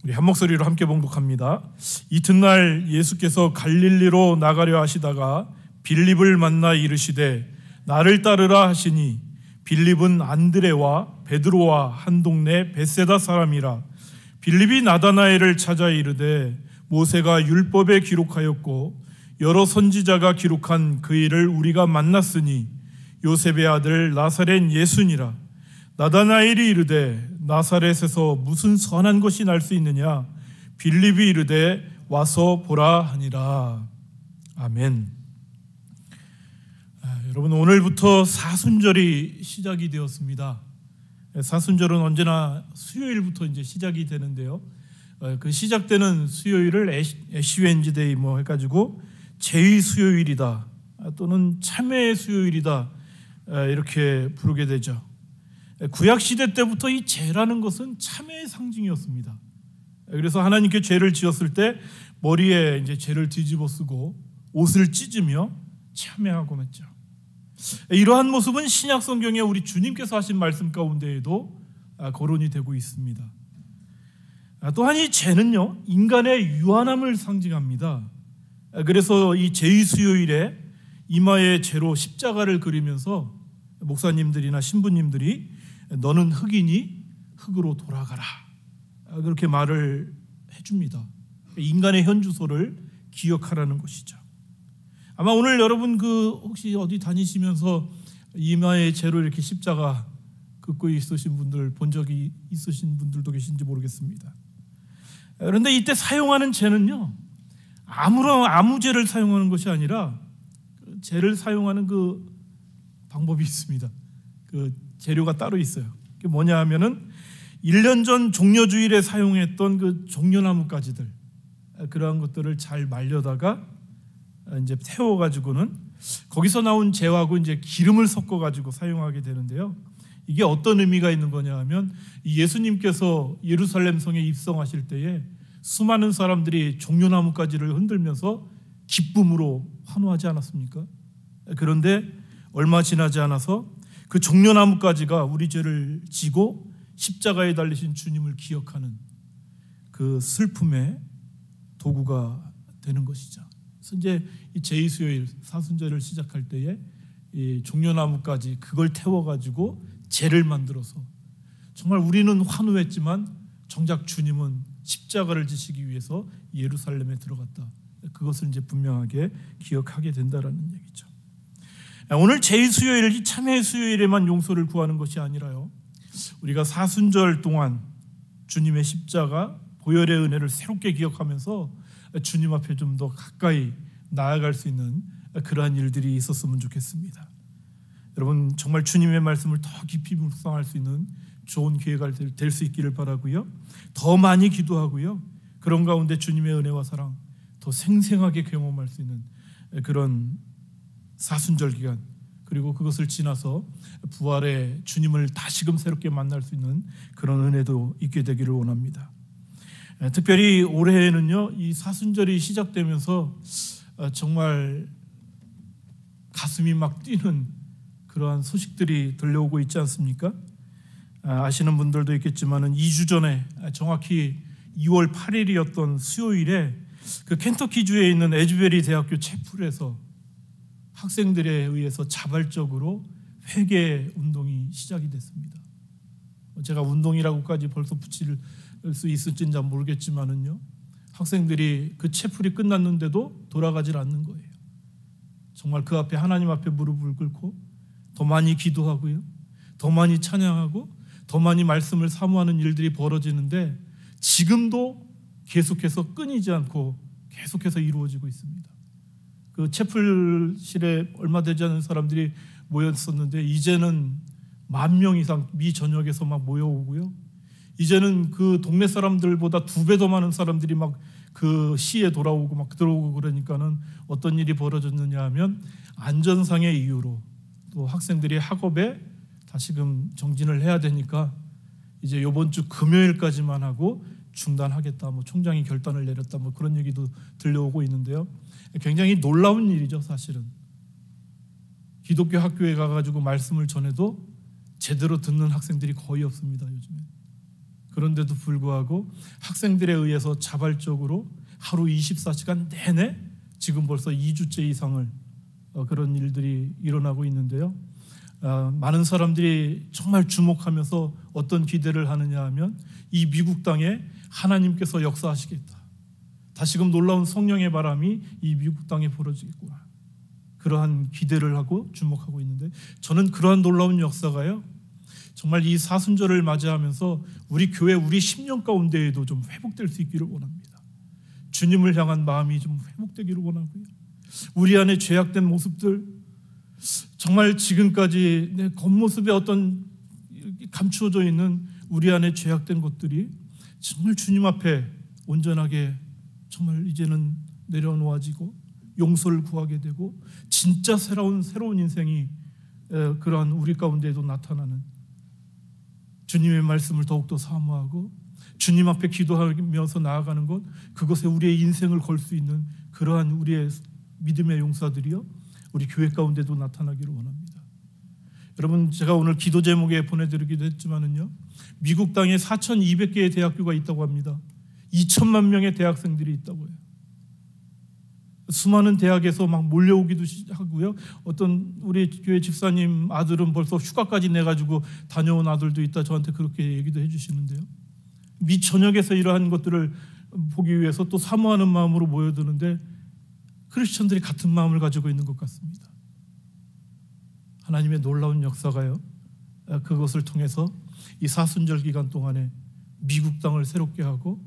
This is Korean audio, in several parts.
우리 한 목소리로 함께 봉독합니다. 이튿날 예수께서 갈릴리로 나가려 하시다가 빌립을 만나 이르시되 나를 따르라 하시니 빌립은 안드레와 베드로와 한 동네 벳세다 사람이라. 빌립이 나다나엘을 찾아 이르되 모세가 율법에 기록하였고 여러 선지자가 기록한 그 일을 우리가 만났으니 요셉의 아들 나사렛 예수니라. 나다나엘이 이르되 나사렛에서 무슨 선한 것이 날 수 있느냐? 빌립이 이르되 와서 보라 하니라. 아멘. 여러분, 오늘부터 사순절이 시작이 되었습니다. 사순절은 언제나 수요일부터 이제 시작이 되는데요. 그 시작되는 수요일을 애쉬웬즈데이 해가지고 제의 수요일이다 또는 참회의 수요일이다 이렇게 부르게 되죠. 구약 시대 때부터 이 죄라는 것은 참회의 상징이었습니다. 그래서 하나님께 죄를 지었을 때 머리에 이제 죄를 뒤집어 쓰고 옷을 찢으며 참회하곤 했죠. 이러한 모습은 신약 성경에 우리 주님께서 하신 말씀 가운데에도 거론이 되고 있습니다. 또한 이 죄는요, 인간의 유한함을 상징합니다. 그래서 이 제의 수요일에 이마에 죄로 십자가를 그리면서 목사님들이나 신부님들이 너는 흑이니 흑으로 돌아가라 그렇게 말을 해줍니다. 인간의 현주소를 기억하라는 것이죠. 아마 오늘 여러분 혹시 어디 다니시면서 이마에 죄로 이렇게 십자가 긋고 있으신 분들 본 적이 있으신 분들도 계신지 모르겠습니다. 그런데 이때 사용하는 죄는요, 아무 죄를 사용하는 것이 아니라 죄를 사용하는 그 방법이 있습니다. 그 재료가 따로 있어요. 그게 뭐냐 하면은 1년 전 종려주일에 사용했던 그 종려나무가지들, 그러한 것들을 잘 말려다가 이제 태워가지고는 거기서 나온 재하고 이제 기름을 섞어가지고 사용하게 되는데요. 이게 어떤 의미가 있는 거냐 하면 예수님께서 예루살렘 성에 입성하실 때에 수많은 사람들이 종려나무가지를 흔들면서 기쁨으로 환호하지 않았습니까? 그런데 얼마 지나지 않아서 그 종려나무가지가 우리 죄를 지고 십자가에 달리신 주님을 기억하는 그 슬픔의 도구가 되는 것이죠. 그래서 이제 이 제의 수요일 사순절을 시작할 때에 이 종려나무까지 그걸 태워가지고 죄를 만들어서 정말 우리는 환호했지만 정작 주님은 십자가를 지시기 위해서 예루살렘에 들어갔다. 그것을 이제 분명하게 기억하게 된다라는 얘기죠. 오늘 제의 수요일, 이 참회의 수요일에만 용서를 구하는 것이 아니라요, 우리가 사순절 동안 주님의 십자가, 보혈의 은혜를 새롭게 기억하면서 주님 앞에 좀 더 가까이 나아갈 수 있는 그러한 일들이 있었으면 좋겠습니다. 여러분, 정말 주님의 말씀을 더 깊이 묵상할 수 있는 좋은 기회가 될 수 있기를 바라고요. 더 많이 기도하고요. 그런 가운데 주님의 은혜와 사랑 더 생생하게 경험할 수 있는 그런 사순절 기간, 그리고 그것을 지나서 부활의 주님을 다시금 새롭게 만날 수 있는 그런 은혜도 있게 되기를 원합니다. 특별히 올해에는요, 이 사순절이 시작되면서 정말 가슴이 막 뛰는 그러한 소식들이 들려오고 있지 않습니까? 아시는 분들도 있겠지만은 2주 전에 정확히 2월 8일이었던 수요일에 그 켄터키주에 있는 에즈베리 대학교 채플에서 학생들에 의해서 자발적으로 회개 운동이 시작이 됐습니다. 제가 운동이라고까지 벌써 붙일 수 있을지는 잘 모르겠지만은요, 학생들이 그 채플이 끝났는데도 돌아가질 않는 거예요. 정말 그 앞에, 하나님 앞에 무릎을 꿇고 더 많이 기도하고요, 더 많이 찬양하고 더 많이 말씀을 사모하는 일들이 벌어지는데 지금도 계속해서 끊이지 않고 계속해서 이루어지고 있습니다. 그 채플실에 얼마 되지 않은 사람들이 모였었는데 이제는 10,000명 이상 미 전역에서 막 모여오고요, 이제는 그 동네 사람들보다 2배 더 많은 사람들이 막 그 시에 돌아오고 막 들어오고, 그러니까는 어떤 일이 벌어졌느냐 하면 안전상의 이유로 또 학생들이 학업에 다시금 정진을 해야 되니까 이제 이번 주 금요일까지만 하고 중단하겠다, 총장이 결단을 내렸다, 그런 얘기도 들려오고 있는데요. 굉장히 놀라운 일이죠, 사실은. 기독교 학교에 가가지고 말씀을 전해도 제대로 듣는 학생들이 거의 없습니다, 요즘에. 그런데도 불구하고 학생들에 의해서 자발적으로 하루 24시간 내내 지금 벌써 2주째 이상을 그런 일들이 일어나고 있는데요. 많은 사람들이 정말 주목하면서 어떤 기대를 하느냐 하면 이 미국 땅에 하나님께서 역사하시겠다. 다시금 놀라운 성령의 바람이 이 미국 땅에 벌어지겠구나. 그러한 기대를 하고 주목하고 있는데, 저는 그러한 놀라운 역사가요, 정말 이 사순절을 맞이하면서 우리 교회, 우리 10년 가운데에도 좀 회복될 수 있기를 원합니다. 주님을 향한 마음이 좀 회복되기를 원하고요. 우리 안에 죄악된 모습들, 정말 지금까지 내 겉모습에 어떤 감추어져 있는 우리 안에 죄악된 것들이 정말 주님 앞에 온전하게 정말 이제는 내려놓아지고 용서를 구하게 되고 진짜 새로운 인생이 그러한 우리 가운데에도 나타나는, 주님의 말씀을 더욱더 사모하고 주님 앞에 기도하면서 나아가는 것, 그것에 우리의 인생을 걸 수 있는 그러한 우리의 믿음의 용사들이요, 우리 교회 가운데도 나타나기를 원합니다. 여러분, 제가 오늘 기도 제목에 보내드리기도 했지만은요, 미국 땅에 4,200개의 대학교가 있다고 합니다. 2천만 명의 대학생들이 있다고 해요. 수많은 대학에서 막 몰려오기도 하고요. 어떤 우리 교회 집사님 아들은 벌써 휴가까지 내가지고 다녀온 아들도 있다, 저한테 그렇게 얘기도 해주시는데요. 미 전역에서 이러한 것들을 보기 위해서 또 사모하는 마음으로 모여드는데 크리스천들이 같은 마음을 가지고 있는 것 같습니다. 하나님의 놀라운 역사가요, 그것을 통해서 이 사순절 기간 동안에 미국 땅을 새롭게 하고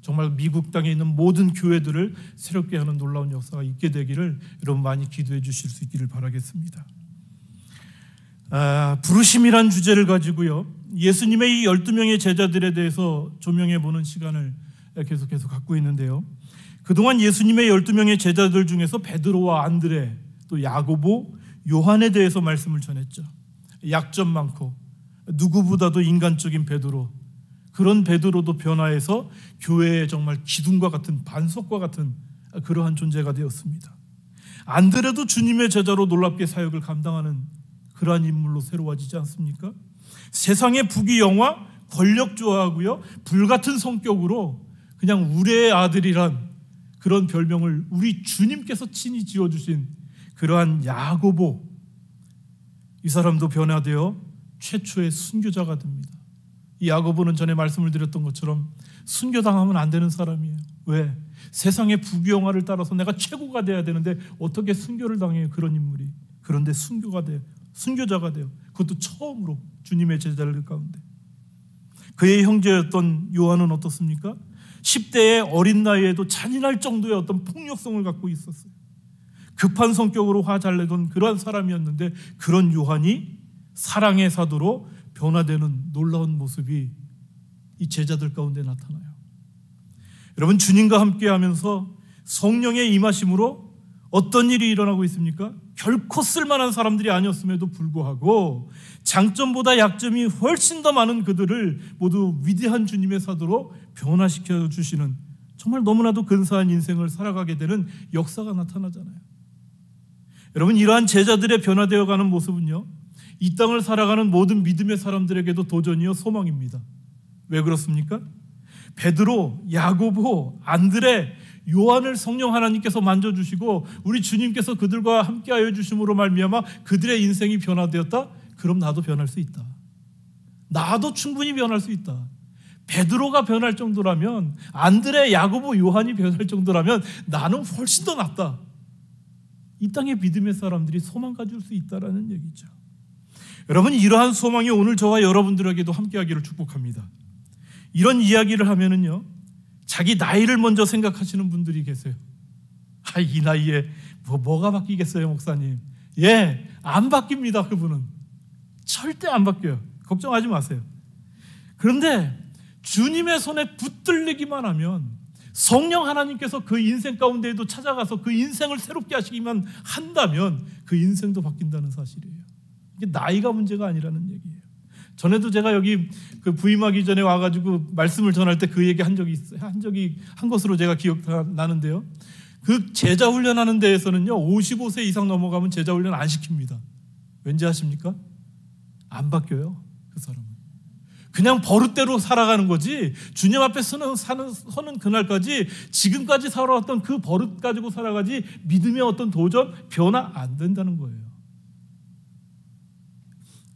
정말 미국 땅에 있는 모든 교회들을 새롭게 하는 놀라운 역사가 있게 되기를 여러분 많이 기도해 주실 수 있기를 바라겠습니다. 부르심이란 주제를 가지고요, 예수님의 이 12명의 제자들에 대해서 조명해 보는 시간을 계속해서 갖고 있는데요. 그동안 예수님의 12명의 제자들 중에서 베드로와 안드레, 또 야고보, 요한에 대해서 말씀을 전했죠. 약점 많고 누구보다도 인간적인 베드로, 그런 베드로도 변화해서 교회의 정말 기둥과 같은, 반석과 같은 그러한 존재가 되었습니다. 안드레도 주님의 제자로 놀랍게 사역을 감당하는 그러한 인물로 새로워지지 않습니까? 세상의 부귀영화, 권력 좋아하고요, 불같은 성격으로 그냥 우레의 아들이란 그런 별명을 우리 주님께서 친히 지어주신 그러한 야고보, 이 사람도 변화되어 최초의 순교자가 됩니다. 이 야고보는 전에 말씀을 드렸던 것처럼 순교당하면 안 되는 사람이에요. 왜? 세상의 부귀영화를 따라서 내가 최고가 돼야 되는데 어떻게 순교를 당해요, 그런 인물이. 그런데 순교자가 돼요. 그것도 처음으로 주님의 제자들 가운데. 그의 형제였던 요한은 어떻습니까? 10대의 어린 나이에도 잔인할 정도의 어떤 폭력성을 갖고 있었어요. 급한 성격으로 화 잘 내던 그러한 사람이었는데, 그런 요한이 사랑의 사도로 변화되는 놀라운 모습이 이 제자들 가운데 나타나요. 여러분, 주님과 함께 하면서 성령의 임하심으로 어떤 일이 일어나고 있습니까? 결코 쓸만한 사람들이 아니었음에도 불구하고 장점보다 약점이 훨씬 더 많은 그들을 모두 위대한 주님의 사도로 변화시켜 주시는, 정말 너무나도 근사한 인생을 살아가게 되는 역사가 나타나잖아요. 여러분, 이러한 제자들의 변화되어가는 모습은요, 이 땅을 살아가는 모든 믿음의 사람들에게도 도전이요, 소망입니다. 왜 그렇습니까? 베드로, 야고보, 안드레, 요한을 성령 하나님께서 만져주시고 우리 주님께서 그들과 함께하여 주심으로 말미암아 그들의 인생이 변화되었다? 그럼 나도 변할 수 있다. 나도 충분히 변할 수 있다. 베드로가 변할 정도라면, 안드레, 야고보, 요한이 변할 정도라면 나는 훨씬 더 낫다. 이 땅의 믿음의 사람들이 소망 가질 수 있다라는 얘기죠. 여러분, 이러한 소망이 오늘 저와 여러분들에게도 함께하기를 축복합니다. 이런 이야기를 하면은요, 자기 나이를 먼저 생각하시는 분들이 계세요. 이 나이에 뭐가 바뀌겠어요, 목사님? 예, 안 바뀝니다. 그분은 절대 안 바뀌어요. 걱정하지 마세요. 그런데 주님의 손에 붙들리기만 하면, 성령 하나님께서 그 인생 가운데에도 찾아가서 그 인생을 새롭게 하시기만 한다면 그 인생도 바뀐다는 사실이에요. 이게 나이가 문제가 아니라는 얘기예요. 전에도 제가 여기 그 부임하기 전에 와가지고 말씀을 전할 때 그 얘기 한 것으로 제가 기억나는데요. 그 제자 훈련하는 데에서는요, 55세 이상 넘어가면 제자 훈련 안 시킵니다. 왠지 아십니까? 안 바뀌어요, 그 사람은. 그냥 버릇대로 살아가는 거지, 주님 앞에 서는 그날까지 지금까지 살아왔던 그 버릇 가지고 살아가지 믿음의 어떤 도전 변화 안 된다는 거예요.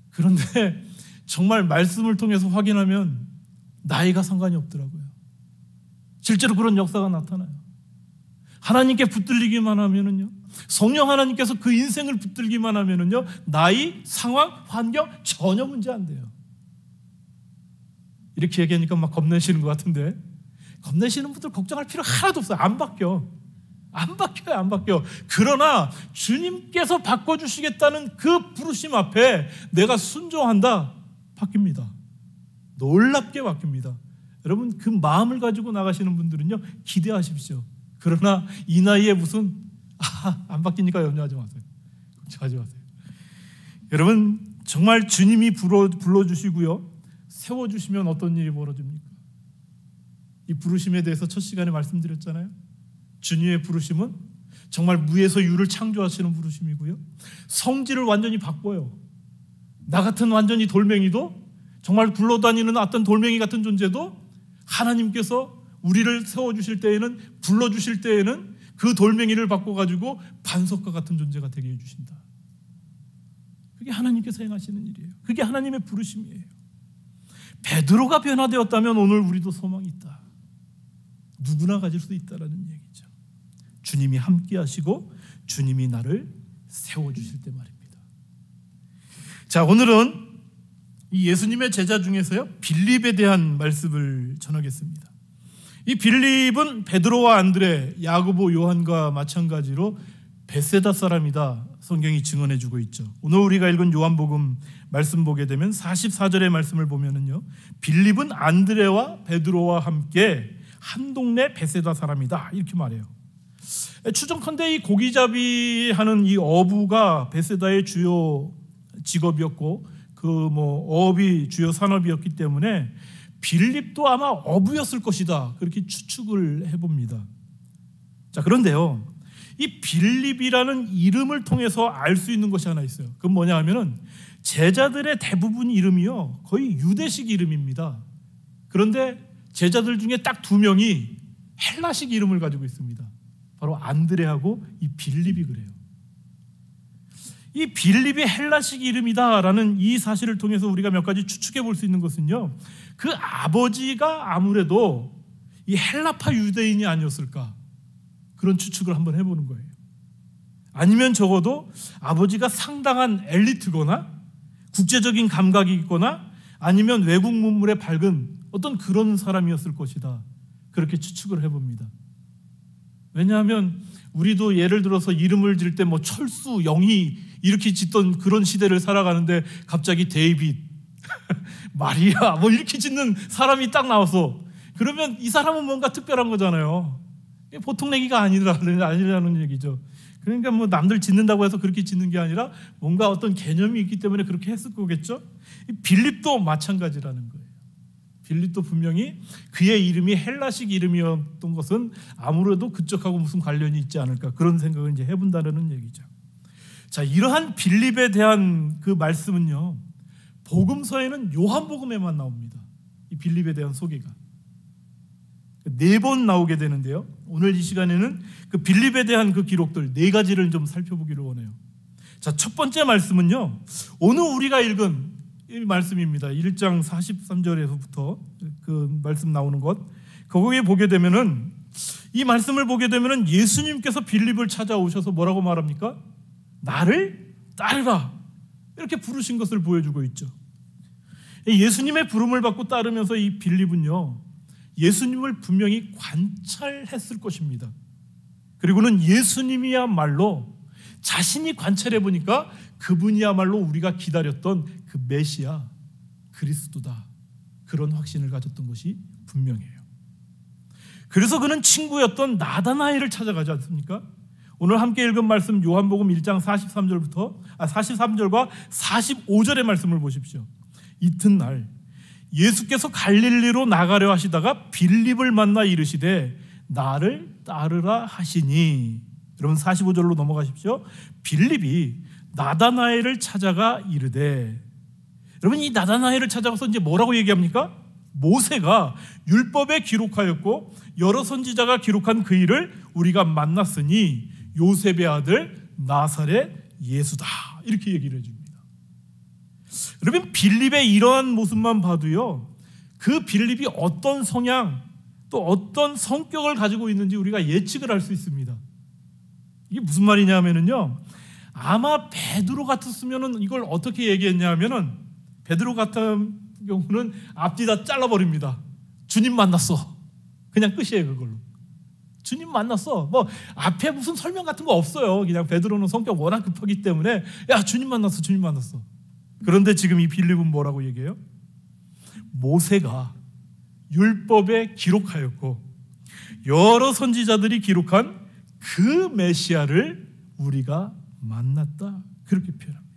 그런데 정말 말씀을 통해서 확인하면 나이가 상관이 없더라고요. 실제로 그런 역사가 나타나요. 하나님께 붙들리기만 하면은요, 성령 하나님께서 그 인생을 붙들기만 하면은요, 나이, 상황, 환경 전혀 문제 안 돼요. 이렇게 얘기하니까 막 겁내시는 것 같은데, 겁내시는 분들 걱정할 필요 하나도 없어요. 안 바뀌어요. 그러나 주님께서 바꿔주시겠다는 그 부르심 앞에 내가 순종한다, 바뀝니다. 놀랍게 바뀝니다. 여러분, 그 마음을 가지고 나가시는 분들은요, 기대하십시오. 그러나 이 나이에 무슨 안 바뀌니까 염려하지 마세요. 걱정하지 마세요. 여러분, 정말 주님이 불러주시고요, 세워주시면 어떤 일이 벌어집니까? 이 부르심에 대해서 첫 시간에 말씀드렸잖아요. 주님의 부르심은 정말 무에서 유를 창조하시는 부르심이고요, 성질을 완전히 바꿔요. 나 같은 완전히 돌멩이도, 정말 굴러다니는 어떤 돌멩이 같은 존재도 하나님께서 우리를 세워주실 때에는, 불러주실 때에는 그 돌멩이를 바꿔가지고 반석과 같은 존재가 되게 해주신다. 그게 하나님께서 행하시는 일이에요. 그게 하나님의 부르심이에요. 베드로가 변화되었다면 오늘 우리도 소망이 있다. 누구나 가질 수 있다라는 얘기죠. 주님이 함께 하시고 주님이 나를 세워주실 때 말입니다. 자, 오늘은 이 예수님의 제자 중에서요, 빌립에 대한 말씀을 전하겠습니다. 이 빌립은 베드로와 안드레, 야고보, 요한과 마찬가지로 베세다 사람이다, 성경이 증언해주고 있죠. 오늘 우리가 읽은 요한복음 말씀 보게 되면 44절의 말씀을 보면은요, 빌립은 안드레와 베드로와 함께 한 동네 베세다 사람이다, 이렇게 말해요. 추정컨대 이 고기잡이 하는 이 어부가 베세다의 주요 직업이었고, 어업이 주요 산업이었기 때문에 빌립도 아마 어부였을 것이다, 그렇게 추측을 해봅니다. 자, 그런데요, 이 빌립이라는 이름을 통해서 알 수 있는 것이 하나 있어요. 그건 뭐냐 하면은, 제자들의 대부분 이름이요, 거의 유대식 이름입니다. 그런데 제자들 중에 딱 2명이 헬라식 이름을 가지고 있습니다. 바로 안드레하고 이 빌립이 그래요. 이 빌립이 헬라식 이름이다라는 이 사실을 통해서 우리가 몇 가지 추측해 볼 수 있는 것은요, 그 아버지가 아무래도 이 헬라파 유대인이 아니었을까, 그런 추측을 한번 해보는 거예요. 아니면 적어도 아버지가 상당한 엘리트거나 국제적인 감각이 있거나 아니면 외국 문물에 밝은 어떤 그런 사람이었을 것이다, 그렇게 추측을 해봅니다. 왜냐하면 우리도 예를 들어서 이름을 지을 때 철수, 영희 이렇게 짓던 그런 시대를 살아가는데 갑자기 데이빗, 마리아 이렇게 짓는 사람이 딱 나와서, 그러면 이 사람은 뭔가 특별한 거잖아요. 보통 내기가 아니라는 얘기죠. 그러니까 남들 짓는다고 해서 그렇게 짓는 게 아니라 뭔가 어떤 개념이 있기 때문에 그렇게 했을 거겠죠. 빌립도 마찬가지라는 거예요. 빌립도 분명히 그의 이름이 헬라식 이름이었던 것은 아무래도 그쪽하고 무슨 관련이 있지 않을까, 그런 생각을 이제 해본다는 얘기죠. 자, 이러한 빌립에 대한 그 말씀은요, 복음서에는 요한복음에만 나옵니다. 이 빌립에 대한 소개가 4번 나오게 되는데요, 오늘 이 시간에는 그 빌립에 대한 그 기록들 4가지를 좀 살펴보기를 원해요. 자, 첫 번째 말씀은요, 오늘 우리가 읽은 이 말씀입니다. 1장 43절에서부터 그 말씀 나오는 것, 거기에 보게 되면은, 이 말씀을 보게 되면은 예수님께서 빌립을 찾아오셔서 뭐라고 말합니까? 나를 따르라, 이렇게 부르신 것을 보여주고 있죠. 예수님의 부름을 받고 따르면서 이 빌립은요, 예수님을 분명히 관찰했을 것입니다. 그리고는 예수님이야말로 자신이 관찰해 보니까 그분이야말로 우리가 기다렸던 그 메시아, 그리스도다, 그런 확신을 가졌던 것이 분명해요. 그래서 그는 친구였던 나다나엘을 찾아가지 않습니까? 오늘 함께 읽은 말씀 요한복음 1장 43절과 45절의 말씀을 보십시오. 이튿날 예수께서 갈릴리로 나가려 하시다가 빌립을 만나 이르시되 나를 따르라 하시니, 여러분 45절로 넘어가십시오. 빌립이 나다나엘을 찾아가 이르되, 여러분, 이 나다나엘을 찾아가서 이제 뭐라고 얘기합니까? 모세가 율법에 기록하였고 여러 선지자가 기록한 그 일을 우리가 만났으니 요셉의 아들 나사렛 예수다, 이렇게 얘기를 해줍니다. 여러분, 빌립의 이러한 모습만 봐도요, 그 빌립이 어떤 성향 또 어떤 성격을 가지고 있는지 우리가 예측을 할 수 있습니다. 이게 무슨 말이냐면요, 아마 베드로 같았으면 이걸 어떻게 얘기했냐면은, 베드로 같은 경우는 앞뒤 다 잘라버립니다. 주님 만났어, 그냥 끝이에요. 그걸로 주님 만났어, 뭐 앞에 무슨 설명 같은 거 없어요. 그냥 베드로는 성격 워낙 급하기 때문에 야, 주님 만났어, 주님 만났어. 그런데 지금 이 빌립은 뭐라고 얘기해요? 모세가 율법에 기록하였고 여러 선지자들이 기록한 그 메시아를 우리가 만났다, 그렇게 표현합니다.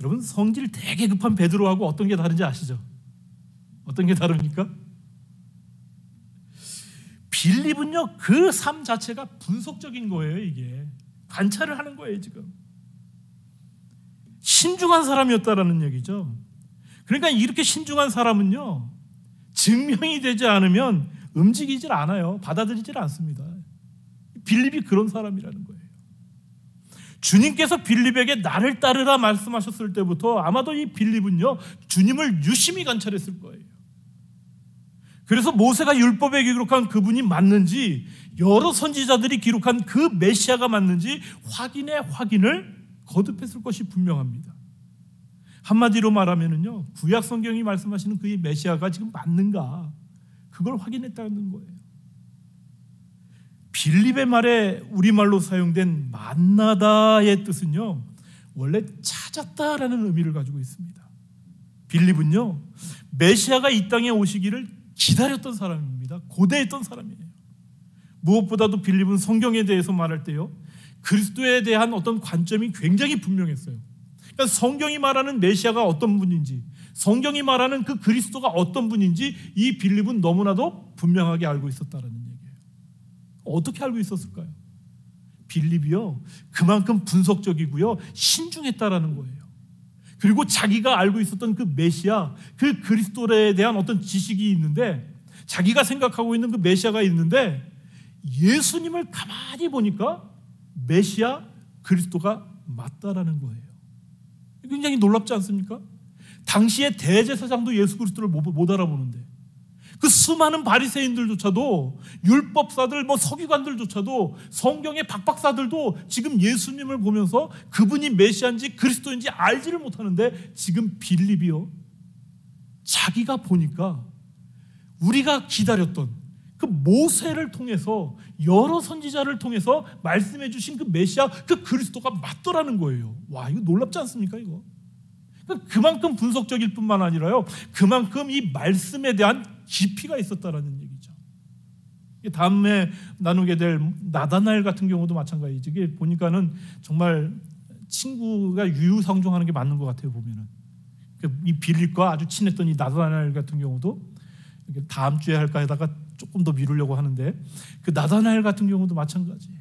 여러분, 성질 되게 급한 베드로하고 어떤 게 다른지 아시죠? 어떤 게 다릅니까? 빌립은요, 그 삶 자체가 분석적인 거예요. 이게 관찰을 하는 거예요. 지금 신중한 사람이었다라는 얘기죠. 그러니까 이렇게 신중한 사람은요, 증명이 되지 않으면 움직이질 않아요. 받아들이질 않습니다. 빌립이 그런 사람이라는 거예요. 주님께서 빌립에게 나를 따르라 말씀하셨을 때부터 아마도 이 빌립은요, 주님을 유심히 관찰했을 거예요. 그래서 모세가 율법에 기록한 그분이 맞는지, 여러 선지자들이 기록한 그 메시아가 맞는지 확인을 거듭했을 것이 분명합니다. 한마디로 말하면요, 구약 성경이 말씀하시는 그 메시아가 지금 맞는가, 그걸 확인했다는 거예요. 빌립의 말에 우리말로 사용된 만나다의 뜻은요, 원래 찾았다라는 의미를 가지고 있습니다. 빌립은요, 메시아가 이 땅에 오시기를 기다렸던 사람입니다. 고대했던 사람이에요. 무엇보다도 빌립은 성경에 대해서 말할 때요, 그리스도에 대한 어떤 관점이 굉장히 분명했어요. 그러니까 성경이 말하는 메시아가 어떤 분인지, 성경이 말하는 그 그리스도가 어떤 분인지 이 빌립은 너무나도 분명하게 알고 있었다는 얘기예요. 어떻게 알고 있었을까요? 빌립이요, 그만큼 분석적이고요, 신중했다라는 거예요. 그리고 자기가 알고 있었던 그 메시아, 그 그리스도에 대한 어떤 지식이 있는데, 자기가 생각하고 있는 그 메시아가 있는데, 예수님을 가만히 보니까 메시아 그리스도가 맞다라는 거예요. 굉장히 놀랍지 않습니까? 당시의 대제사장도 예수 그리스도를 못 알아보는데, 그 수많은 바리새인들조차도, 율법사들, 서기관들조차도, 성경의 박박사들도 지금 예수님을 보면서 그분이 메시아인지 그리스도인지 알지를 못하는데, 지금 빌립이요, 자기가 보니까 우리가 기다렸던 그 모세를 통해서, 여러 선지자를 통해서 말씀해 주신 그 메시아, 그 그리스도가 맞더라는 거예요. 와, 이거 놀랍지 않습니까? 이거 그만큼 분석적일 뿐만 아니라요, 그만큼 이 말씀에 대한 깊이가 있었다라는 얘기죠. 다음에 나누게 될 나다나엘 같은 경우도 마찬가지죠. 이게 보니까는 정말 친구가 유유상종하는 게 맞는 것 같아요. 보면은 이 빌립과 아주 친했던 이 나다나엘 같은 경우도 다음 주에 할까 하다가 조금 더 미루려고 하는데, 그 나다나엘 같은 경우도 마찬가지예요.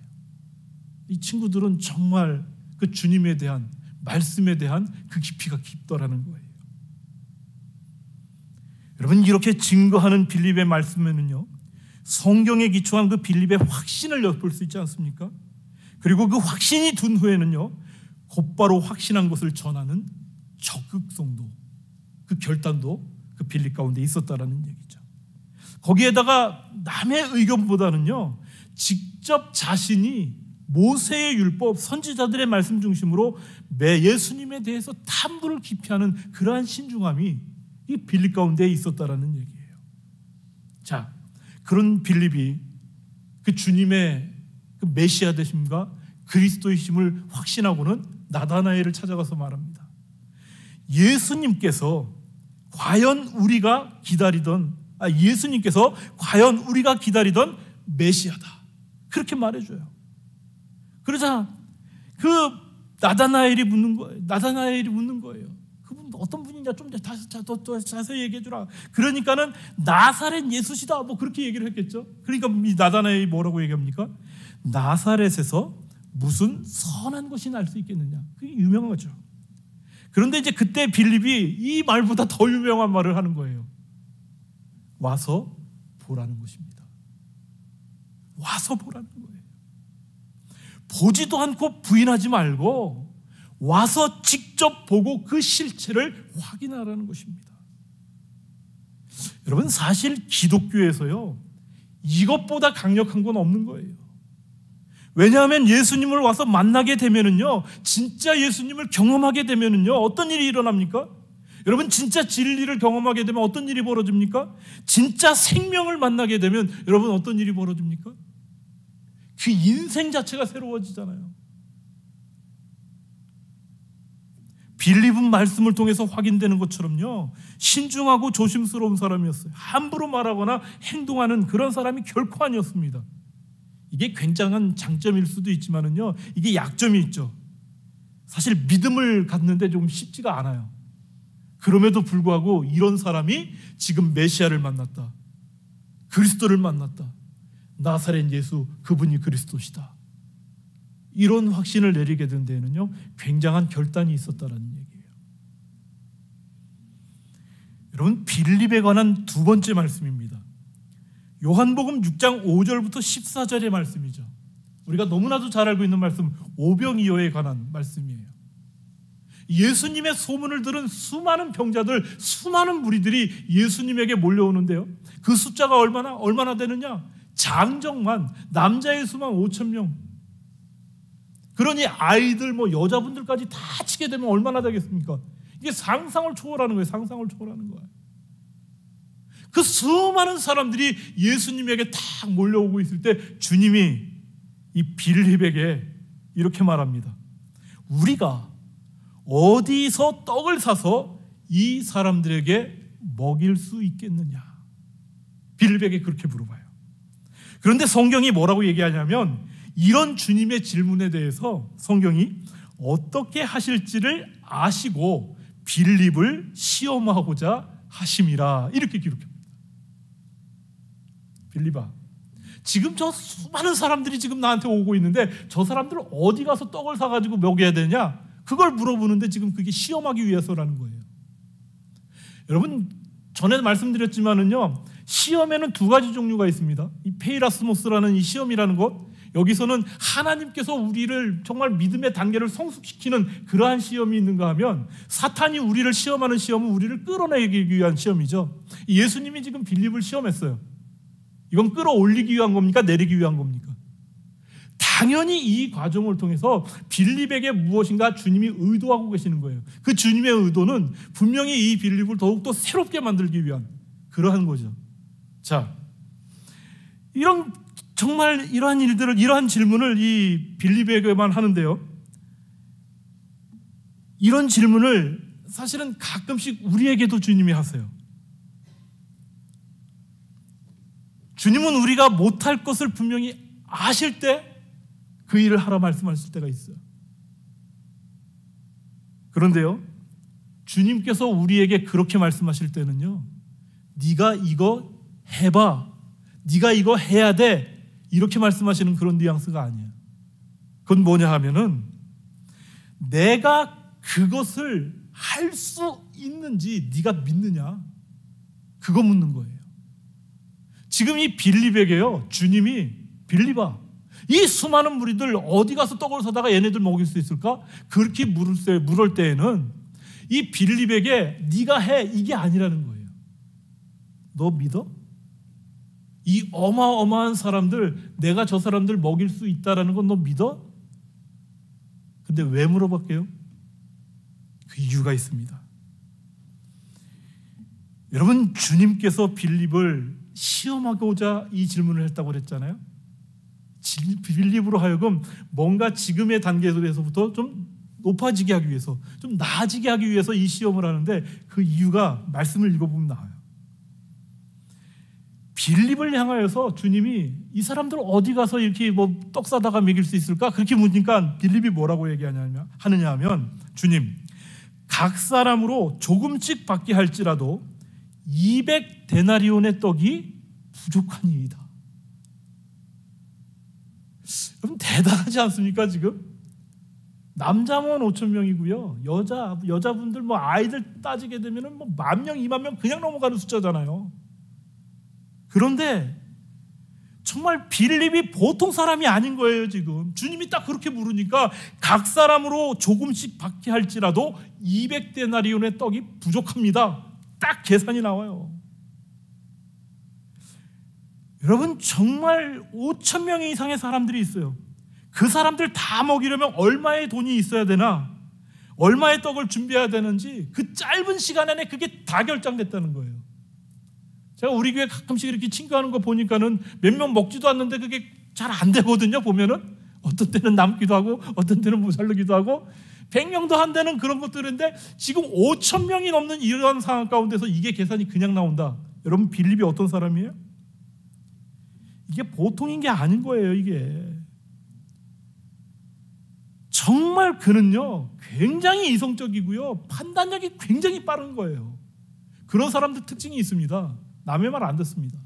이 친구들은 정말 그 주님에 대한, 말씀에 대한 그 깊이가 깊더라는 거예요. 여러분, 이렇게 증거하는 빌립의 말씀에는요, 성경에 기초한 그 빌립의 확신을 엿볼 수 있지 않습니까? 그리고 그 확신이 든 후에는요, 곧바로 확신한 것을 전하는 적극성도, 그 결단도 그 빌립 가운데 있었다라는 얘기죠. 거기에다가 남의 의견보다는요, 직접 자신이 모세의 율법, 선지자들의 말씀 중심으로 예수님에 대해서 탐구를 깊이 하는 그러한 신중함이 이 빌립 가운데 있었다라는 얘기예요. 자, 그런 빌립이 그 주님의 그 메시아 되심과 그리스도이심을 확신하고는 나다나엘을 찾아가서 말합니다. 예수님께서 과연 우리가 기다리던 메시아다, 그렇게 말해줘요. 그러자 그 나다나엘이 묻는 거예요. 그분 어떤 분이냐, 좀 더 자세히 얘기해주라. 그러니까는 나사렛 예수시다, 그렇게 얘기를 했겠죠. 그러니까 이 나다나엘이 뭐라고 얘기합니까? 나사렛에서 무슨 선한 것이 날 수 있겠느냐. 그게 유명하죠. 그런데 이제 그때 빌립이 이 말보다 더 유명한 말을 하는 거예요. 와서 보라는 것입니다. 와서 보라는 거예요. 보지도 않고 부인하지 말고 와서 직접 보고 그 실체를 확인하라는 것입니다. 여러분, 사실 기독교에서요, 이것보다 강력한 건 없는 거예요. 왜냐하면 예수님을 와서 만나게 되면은요, 진짜 예수님을 경험하게 되면은요, 어떤 일이 일어납니까? 여러분, 진짜 진리를 경험하게 되면 어떤 일이 벌어집니까? 진짜 생명을 만나게 되면 여러분 어떤 일이 벌어집니까? 그 인생 자체가 새로워지잖아요. 빌립은 말씀을 통해서 확인되는 것처럼요, 신중하고 조심스러운 사람이었어요. 함부로 말하거나 행동하는 그런 사람이 결코 아니었습니다. 이게 굉장한 장점일 수도 있지만은요, 이게 약점이 있죠. 사실 믿음을 갖는데 좀 쉽지가 않아요. 그럼에도 불구하고 이런 사람이 지금 메시아를 만났다, 그리스도를 만났다, 나사렛 예수 그분이 그리스도시다, 이런 확신을 내리게 된 데에는요, 굉장한 결단이 있었다는 얘기예요. 여러분, 빌립에 관한 두 번째 말씀입니다. 요한복음 6장 5절부터 14절의 말씀이죠. 우리가 너무나도 잘 알고 있는 말씀, 오병이어에 관한 말씀이에요. 예수님의 소문을 들은 수많은 병자들, 수많은 무리들이 예수님에게 몰려오는데요, 그 숫자가 얼마나 되느냐? 장정만, 남자의 수만 5,000명. 그러니 아이들, 여자분들까지 다 치게 되면 얼마나 되겠습니까? 이게 상상을 초월하는 거예요. 상상을 초월하는 거예요. 그 수많은 사람들이 예수님에게 딱 몰려오고 있을 때 주님이 이 빌립에게 이렇게 말합니다. 우리가 어디서 떡을 사서 이 사람들에게 먹일 수 있겠느냐? 빌립에게 그렇게 물어봐요. 그런데 성경이 뭐라고 얘기하냐면, 이런 주님의 질문에 대해서 성경이 어떻게 하실지를 아시고 빌립을 시험하고자 하심이라, 이렇게 기록합니다. 빌립아, 지금 저 수많은 사람들이 지금 나한테 오고 있는데 저 사람들 어디 가서 떡을 사가지고 먹여야 되냐? 그걸 물어보는데 지금 그게 시험하기 위해서라는 거예요. 여러분, 전에 말씀드렸지만은요, 시험에는 두 가지 종류가 있습니다. 이 페이라스모스라는 이 시험이라는 것, 여기서는 하나님께서 우리를 정말 믿음의 단계를 성숙시키는 그러한 시험이 있는가 하면, 사탄이 우리를 시험하는 시험은 우리를 끌어내기 위한 시험이죠. 예수님이 지금 빌립을 시험했어요. 이건 끌어올리기 위한 겁니까? 내리기 위한 겁니까? 당연히 이 과정을 통해서 빌립에게 무엇인가 주님이 의도하고 계시는 거예요. 그 주님의 의도는 분명히 이 빌립을 더욱더 새롭게 만들기 위한 그러한 거죠. 자, 정말 이러한 일들을, 이러한 질문을 이 빌립에게만 하는데요, 이런 질문을 사실은 가끔씩 우리에게도 주님이 하세요. 주님은 우리가 못할 것을 분명히 아실 때 그 일을 하라 말씀하실 때가 있어요. 그런데요, 주님께서 우리에게 그렇게 말씀하실 때는요, 네가 이거 해봐, 네가 이거 해야 돼, 이렇게 말씀하시는 그런 뉘앙스가 아니에요. 그건 뭐냐 하면은, 내가 그것을 할 수 있는지 네가 믿느냐, 그거 묻는 거예요. 지금 이 빌립에게요, 주님이 빌립아, 이 수많은 무리들 어디 가서 떡을 사다가 얘네들 먹일 수 있을까? 그렇게 물을 때에는 이 빌립에게 네가 해, 이게 아니라는 거예요. 너 믿어? 이 어마어마한 사람들, 내가 저 사람들 먹일 수 있다라는 건 너 믿어? 근데 왜 물어볼게요? 그 이유가 있습니다. 여러분, 주님께서 빌립을 시험하고자 이 질문을 했다고 그랬잖아요. 빌립으로 하여금 뭔가 지금의 단계에서부터 좀 높아지게 하기 위해서, 좀 나아지게 하기 위해서 이 시험을 하는데, 그 이유가 말씀을 읽어보면 나와요. 빌립을 향하여서 주님이 이 사람들 어디 가서 이렇게 떡 사다가 먹일 수 있을까? 그렇게 묻니까 빌립이 뭐라고 얘기하느냐 하면, 주님, 각 사람으로 조금씩 받게 할지라도 200데나리온의 떡이 부족하니이다. 여러분, 대단하지 않습니까? 지금 남자만 5천 명이고요. 여자분들 뭐 아이들 따지게 되면은 뭐 10,000명, 20,000명 그냥 넘어가는 숫자잖아요. 그런데 정말 빌립이 보통 사람이 아닌 거예요. 지금 주님이 딱 그렇게 물으니까 각 사람으로 조금씩 받게 할지라도 200데나리온의 떡이 부족합니다. 딱 계산이 나와요. 여러분, 정말 5,000명 이상의 사람들이 있어요. 그 사람들 다 먹이려면 얼마의 돈이 있어야 되나, 얼마의 떡을 준비해야 되는지 그 짧은 시간 안에 그게 다 결정됐다는 거예요. 제가 우리 교회 가끔씩 이렇게 친구하는 거 보니까는 몇 명 먹지도 않는데 그게 잘 안 되거든요. 보면은 어떤 때는 남기도 하고 어떤 때는 모자르기도 하고 100명도 안 되는 그런 것들인데 지금 5,000명이 넘는 이러한 상황 가운데서 이게 계산이 그냥 나온다. 여러분, 빌립이 어떤 사람이에요? 이게 보통인 게 아닌 거예요. 이게 정말 그는요 굉장히 이성적이고요 판단력이 굉장히 빠른 거예요. 그런 사람들 특징이 있습니다. 남의 말 안 듣습니다.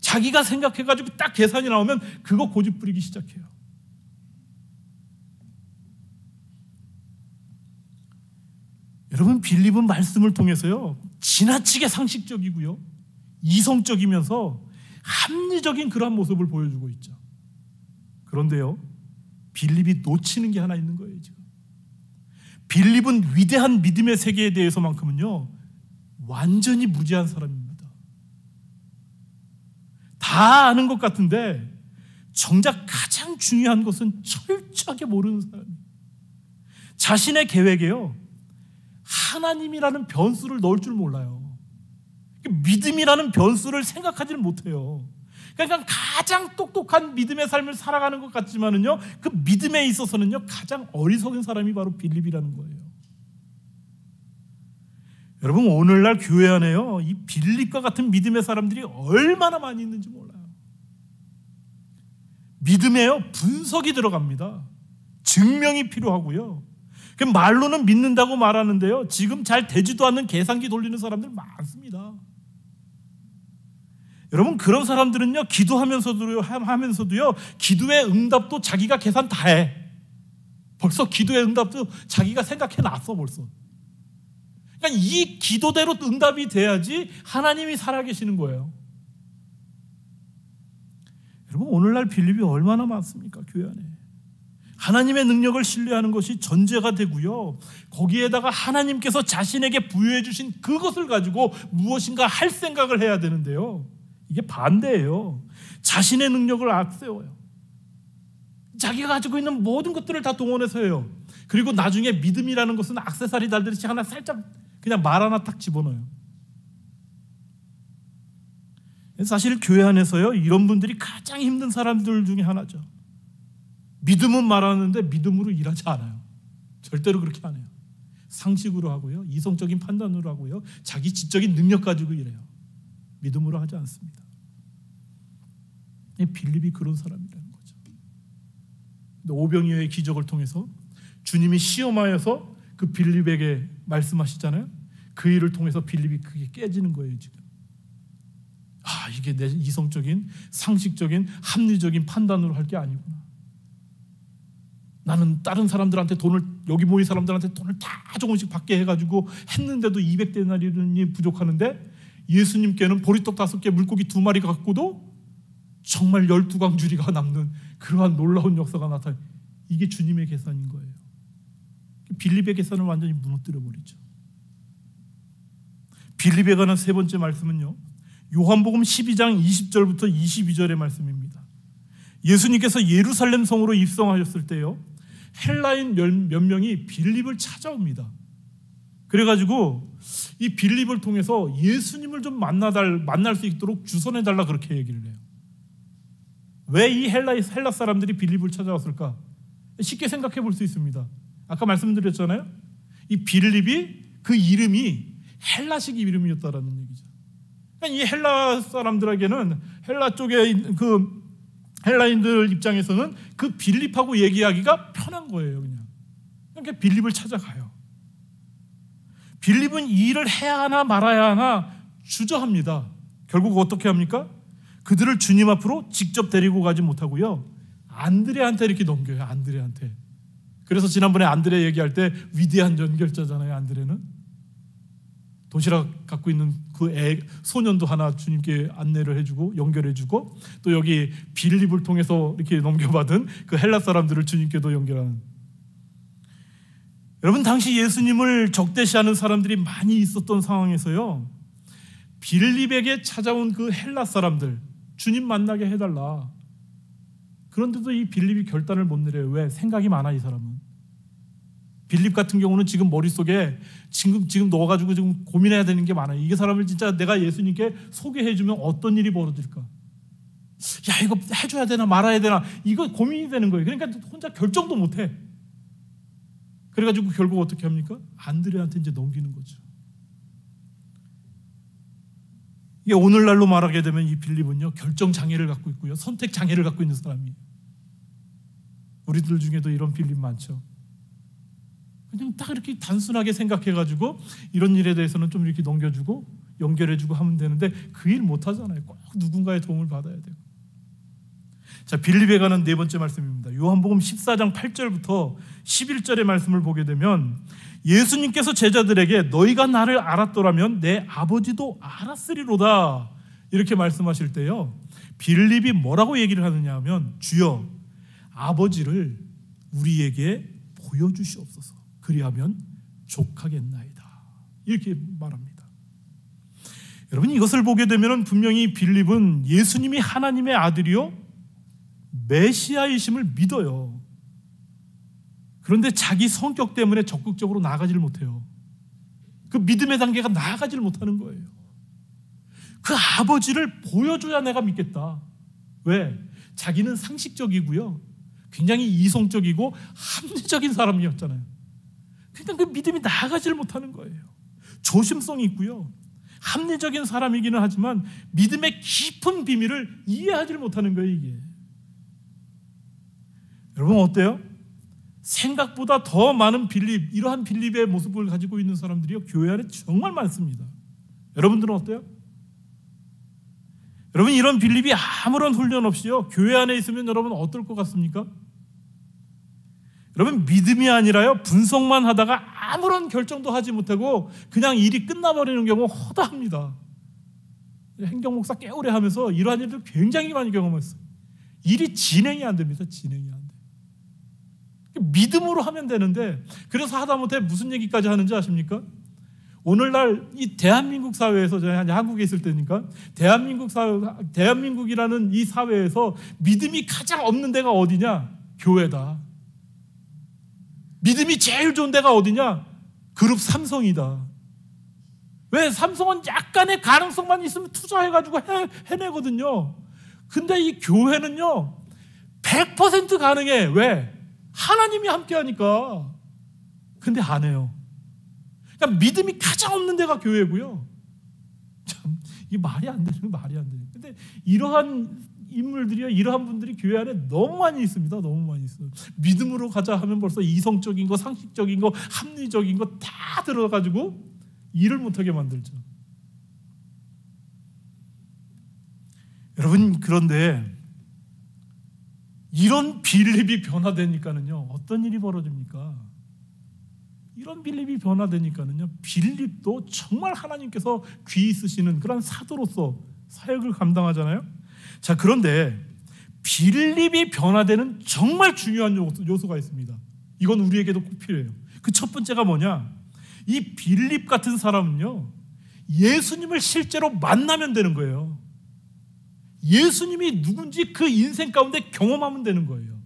자기가 생각해가지고 딱 계산이 나오면 그거 고집 부리기 시작해요. 여러분, 빌립은 말씀을 통해서요 지나치게 상식적이고요 이성적이면서 합리적인 그러한 모습을 보여주고 있죠. 그런데요, 빌립이 놓치는 게 하나 있는 거예요. 지금 빌립은 위대한 믿음의 세계에 대해서만큼은요 완전히 무지한 사람입니다. 다 아는 것 같은데 정작 가장 중요한 것은 철저하게 모르는 사람이에요. 자신의 계획에요 하나님이라는 변수를 넣을 줄 몰라요. 믿음이라는 변수를 생각하지는 못해요. 그러니까 가장 똑똑한 믿음의 삶을 살아가는 것 같지만은요 그 믿음에 있어서는요 가장 어리석은 사람이 바로 빌립이라는 거예요. 여러분, 오늘날 교회 안에요 이 빌립과 같은 믿음의 사람들이 얼마나 많이 있는지 몰라요. 믿음에요 분석이 들어갑니다. 증명이 필요하고요. 말로는 믿는다고 말하는데요 지금 잘 되지도 않는 계산기 돌리는 사람들 많습니다. 여러분, 그런 사람들은요 기도하면서도요 기도의 응답도 자기가 계산 다 해. 벌써 기도의 응답도 자기가 생각해 놨어 벌써. 그러니까 이 기도대로 응답이 돼야지 하나님이 살아계시는 거예요. 여러분, 오늘날 빌립이 얼마나 많습니까? 교회 안에 하나님의 능력을 신뢰하는 것이 전제가 되고요 거기에다가 하나님께서 자신에게 부여해 주신 그것을 가지고 무엇인가 할 생각을 해야 되는데요 이게 반대예요. 자신의 능력을 앞세워요. 자기가 가지고 있는 모든 것들을 다 동원해서 해요. 그리고 나중에 믿음이라는 것은 액세서리 달듯이 하나 살짝 그냥 말 하나 딱 집어넣어요. 사실 교회 안에서요 이런 분들이 가장 힘든 사람들 중에 하나죠. 믿음은 말하는데 믿음으로 일하지 않아요. 절대로 그렇게 안 해요. 상식으로 하고요 이성적인 판단으로 하고요 자기 지적인 능력 가지고 일해요. 믿음으로 하지 않습니다. 빌립이 그런 사람이라는 거죠. 오병이어의 기적을 통해서 주님이 시험하여서 그 빌립에게 말씀하시잖아요. 그 일을 통해서 빌립이 그게 깨지는 거예요. 지금 이게 내 이성적인 상식적인 합리적인 판단으로 할 게 아니구나. 나는 다른 사람들한테 돈을 여기 모인 사람들한테 돈을 다 조금씩 받게 해가지고 했는데도 200데나리온이 부족하는데 예수님께는 보리떡 5개 물고기 2마리 갖고도 정말 12광주리가 남는 그러한 놀라운 역사가 나타나요. 이게 주님의 계산인 거예요. 빌립의 계산을 완전히 무너뜨려 버리죠. 빌립에 관한 세 번째 말씀은요 요한복음 12장 20절부터 22절의 말씀입니다. 예수님께서 예루살렘 성으로 입성하셨을 때요 헬라인 몇 명이 빌립을 찾아옵니다. 그래가지고 이 빌립을 통해서 예수님을 좀 만날 수 있도록 주선해달라 그렇게 얘기를 해요. 왜 이 헬라 사람들이 빌립을 찾아왔을까? 쉽게 생각해 볼 수 있습니다. 아까 말씀드렸잖아요. 이 빌립이 그 이름이 헬라식 이름이었다라는 얘기죠. 그러니까 이 헬라 사람들에게는 헬라 쪽에 그 헬라인들 입장에서는 그 빌립하고 얘기하기가 편한 거예요. 그러니까 빌립을 찾아가요. 빌립은 이 일을 해야 하나 말아야 하나 주저합니다. 결국 어떻게 합니까? 그들을 주님 앞으로 직접 데리고 가지 못하고요 안드레한테 이렇게 넘겨요. 안드레한테. 그래서 지난번에 안드레 얘기할 때 위대한 연결자잖아요. 안드레는 도시락 갖고 있는 그 소년도 하나 주님께 안내를 해주고 연결해주고, 또 여기 빌립을 통해서 이렇게 넘겨받은 그 헬라 사람들을 주님께도 연결하는. 여러분, 당시 예수님을 적대시하는 사람들이 많이 있었던 상황에서요, 빌립에게 찾아온 그 헬라 사람들, 주님 만나게 해달라. 그런데도 이 빌립이 결단을 못 내려요. 왜? 생각이 많아, 이 사람은. 빌립 같은 경우는 지금 머릿속에 지금 넣어가지고 지금 고민해야 되는 게 많아요. 이게 사람을 진짜 내가 예수님께 소개해주면 어떤 일이 벌어질까? 야, 이거 해줘야 되나 말아야 되나? 이거 고민이 되는 거예요. 그러니까 혼자 결정도 못해. 그래가지고 결국 어떻게 합니까? 안드레한테 이제 넘기는 거죠. 이게 오늘날로 말하게 되면 이 빌립은요, 결정 장애를 갖고 있고요, 선택 장애를 갖고 있는 사람이에요. 우리들 중에도 이런 빌립 많죠. 그냥 딱 이렇게 단순하게 생각해가지고 이런 일에 대해서는 좀 이렇게 넘겨주고 연결해주고 하면 되는데 그 일 못하잖아요. 꼭 누군가의 도움을 받아야 되고. 자, 빌립에 관한 네 번째 말씀입니다. 요한복음 14장 8절부터 11절의 말씀을 보게 되면 예수님께서 제자들에게 너희가 나를 알았더라면 내 아버지도 알았으리로다 이렇게 말씀하실 때요, 빌립이 뭐라고 얘기를 하느냐 하면, 주여 아버지를 우리에게 보여주시옵소서. 그리하면 족하겠나이다. 이렇게 말합니다. 여러분, 이것을 보게 되면 분명히 빌립은 예수님이 하나님의 아들이요 메시아이심을 믿어요. 그런데 자기 성격 때문에 적극적으로 나아가지를 못해요. 그 믿음의 단계가 나아가지를 못하는 거예요. 그 아버지를 보여줘야 내가 믿겠다. 왜? 자기는 상식적이고요, 굉장히 이성적이고 합리적인 사람이었잖아요. 그러니까 그 믿음이 나아가지를 못하는 거예요. 조심성이 있고요, 합리적인 사람이기는 하지만 믿음의 깊은 비밀을 이해하지를 못하는 거예요, 이게. 여러분 어때요? 생각보다 더 많은 빌립, 이러한 빌립의 모습을 가지고 있는 사람들이요, 교회 안에 정말 많습니다. 여러분들은 어때요? 여러분, 이런 빌립이 아무런 훈련 없이요 교회 안에 있으면 여러분 어떨 것 같습니까? 여러분, 믿음이 아니라요 분석만 하다가 아무런 결정도 하지 못하고 그냥 일이 끝나버리는 경우 허다합니다. 행정목사 깨우래 하면서 이러한 일들 굉장히 많이 경험했어요. 일이 진행이 안 됩니다. 진행이 안 돼요. 믿음으로 하면 되는데, 그래서 하다못해 무슨 얘기까지 하는지 아십니까? 오늘날 이 대한민국 사회에서, 제가 한국에 있을 때니까 대한민국이라는 이 사회에서 믿음이 가장 없는 데가 어디냐? 교회다. 믿음이 제일 좋은 데가 어디냐? 그룹 삼성이다. 왜? 삼성은 약간의 가능성만 있으면 투자해가지고 해내거든요. 근데 이 교회는요 100% 가능해. 왜? 하나님이 함께하니까. 근데 안 해요. 그러니까 믿음이 가장 없는 데가 교회고요. 참, 이게 말이 안 되죠. 말이 안 돼요. 근데 이러한 인물들이요, 이러한 분들이 교회 안에 너무 많이 있습니다. 너무 많이 있어요. 믿음으로 가자 하면 벌써 이성적인 거, 상식적인 거, 합리적인 거 다 들어가지고 일을 못하게 만들죠. 여러분, 그런데 이런 빌립이 변화되니까는요 어떤 일이 벌어집니까? 이런 빌립이 변화되니까는요 빌립도 정말 하나님께서 귀히 쓰시는 그런 사도로서 사역을 감당하잖아요. 자, 그런데 빌립이 변화되는 정말 중요한 요소가 있습니다. 이건 우리에게도 꼭 필요해요. 그 첫 번째가 뭐냐? 이 빌립 같은 사람은요 예수님을 실제로 만나면 되는 거예요. 예수님이 누군지 그 인생 가운데 경험하면 되는 거예요.